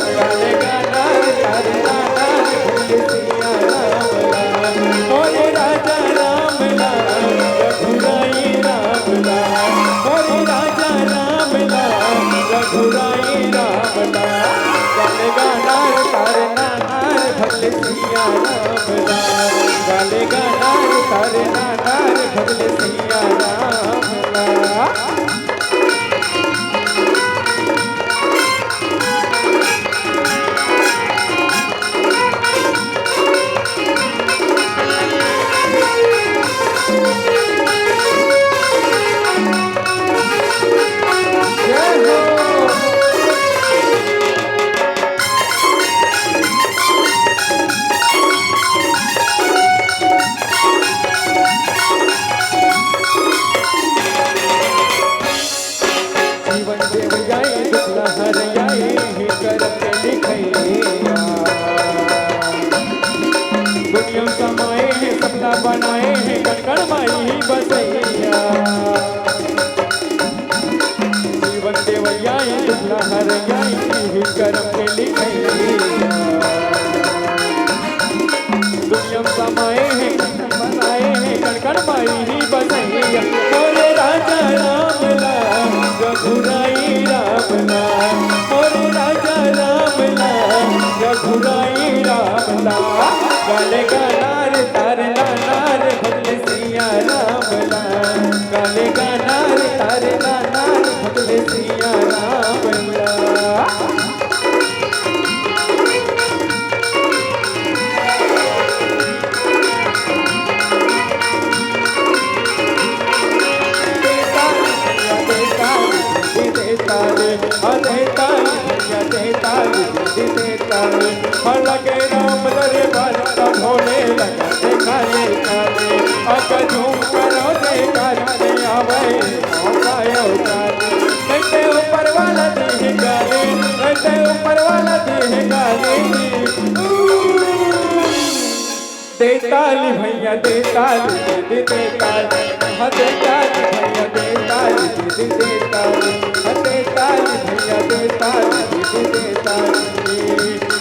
गाले गाना तारे नाना भगले सिया राम लाल गाले गाना तारे नाना भगले सिया राम लाल जीवन देव जाए दुखला हर जाए ही करत लिखैया दुनिया समाए हैं सपना बनाए हैं कण माई ही बसैया जीवन देव जाए दुखला हर जाए ही करत लिखैया दुनिया समाए हैं बनाए हैं कण माई ही बसैया मोरे राजा राम लाल रघुराई राम लाल मोरे राजा राम लाल रघुराई राम लाल गाले गानार तार नानार भगले सिया राम लाल गाले गानार तार नानार भगले सिया राम लाल लगे राम दरबार का भोले लगा देखाए काले अगर झूम करो देखाने आवे मौकायो काले रहते ऊपर वाला देह गाले रहते ऊपर वाला देह गाले देताली भैया देताली देताली हाँ देताली भैया देताली देताली हाँ देताली भैया देताली देताली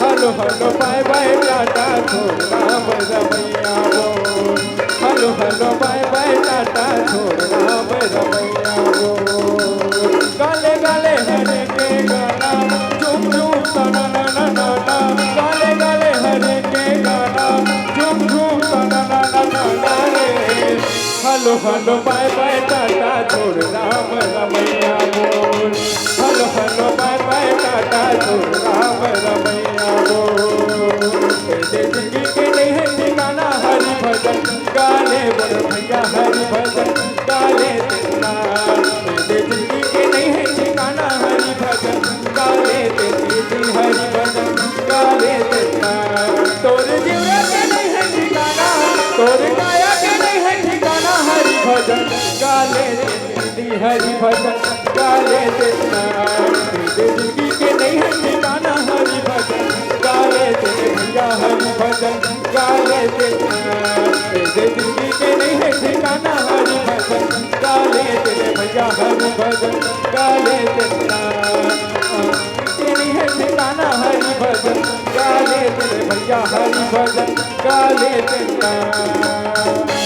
hello hello bye bye Tata छोड़ राम रमैया बोल hello hello bye bye Tata छोड़ राम रमैया बोल गाले गाले हरे के गाना झूम झूम तना ना ना ना ना गाले गाले हरे के गाना झूम झूम तना ना ना ना ना रे hello hello bye bye Tata छोड़ राम रमैया बोल hello hello bye bye Tata छोड़ राम रमैया जिंदगी के नहीं है ठिकाना हरि भजन गाले बोल भैया हरि भजन गाले तेरा जिंदगी के नहीं है ठिकाना हरि भजन गाले तेरी हरि भजन गाले तेरा तोर जीवन के नहीं है ठिकाना तोर काया के नहीं है ठिकाना हरि भजन गाले तेरी हरि भजन गाले तेरा जिंदगी के नहीं है ठिकाना हरि भजन गाले तेरे भैया हरि भजन गाले तेरे जिंदगी के नहीं है ठिकाना हरि भजन गाले तेरे भैया हरि भजन गाले तेरा के नहीं है ठिकाना हरि भजन गाले तेरे भैया हरि भजन गाले तेरा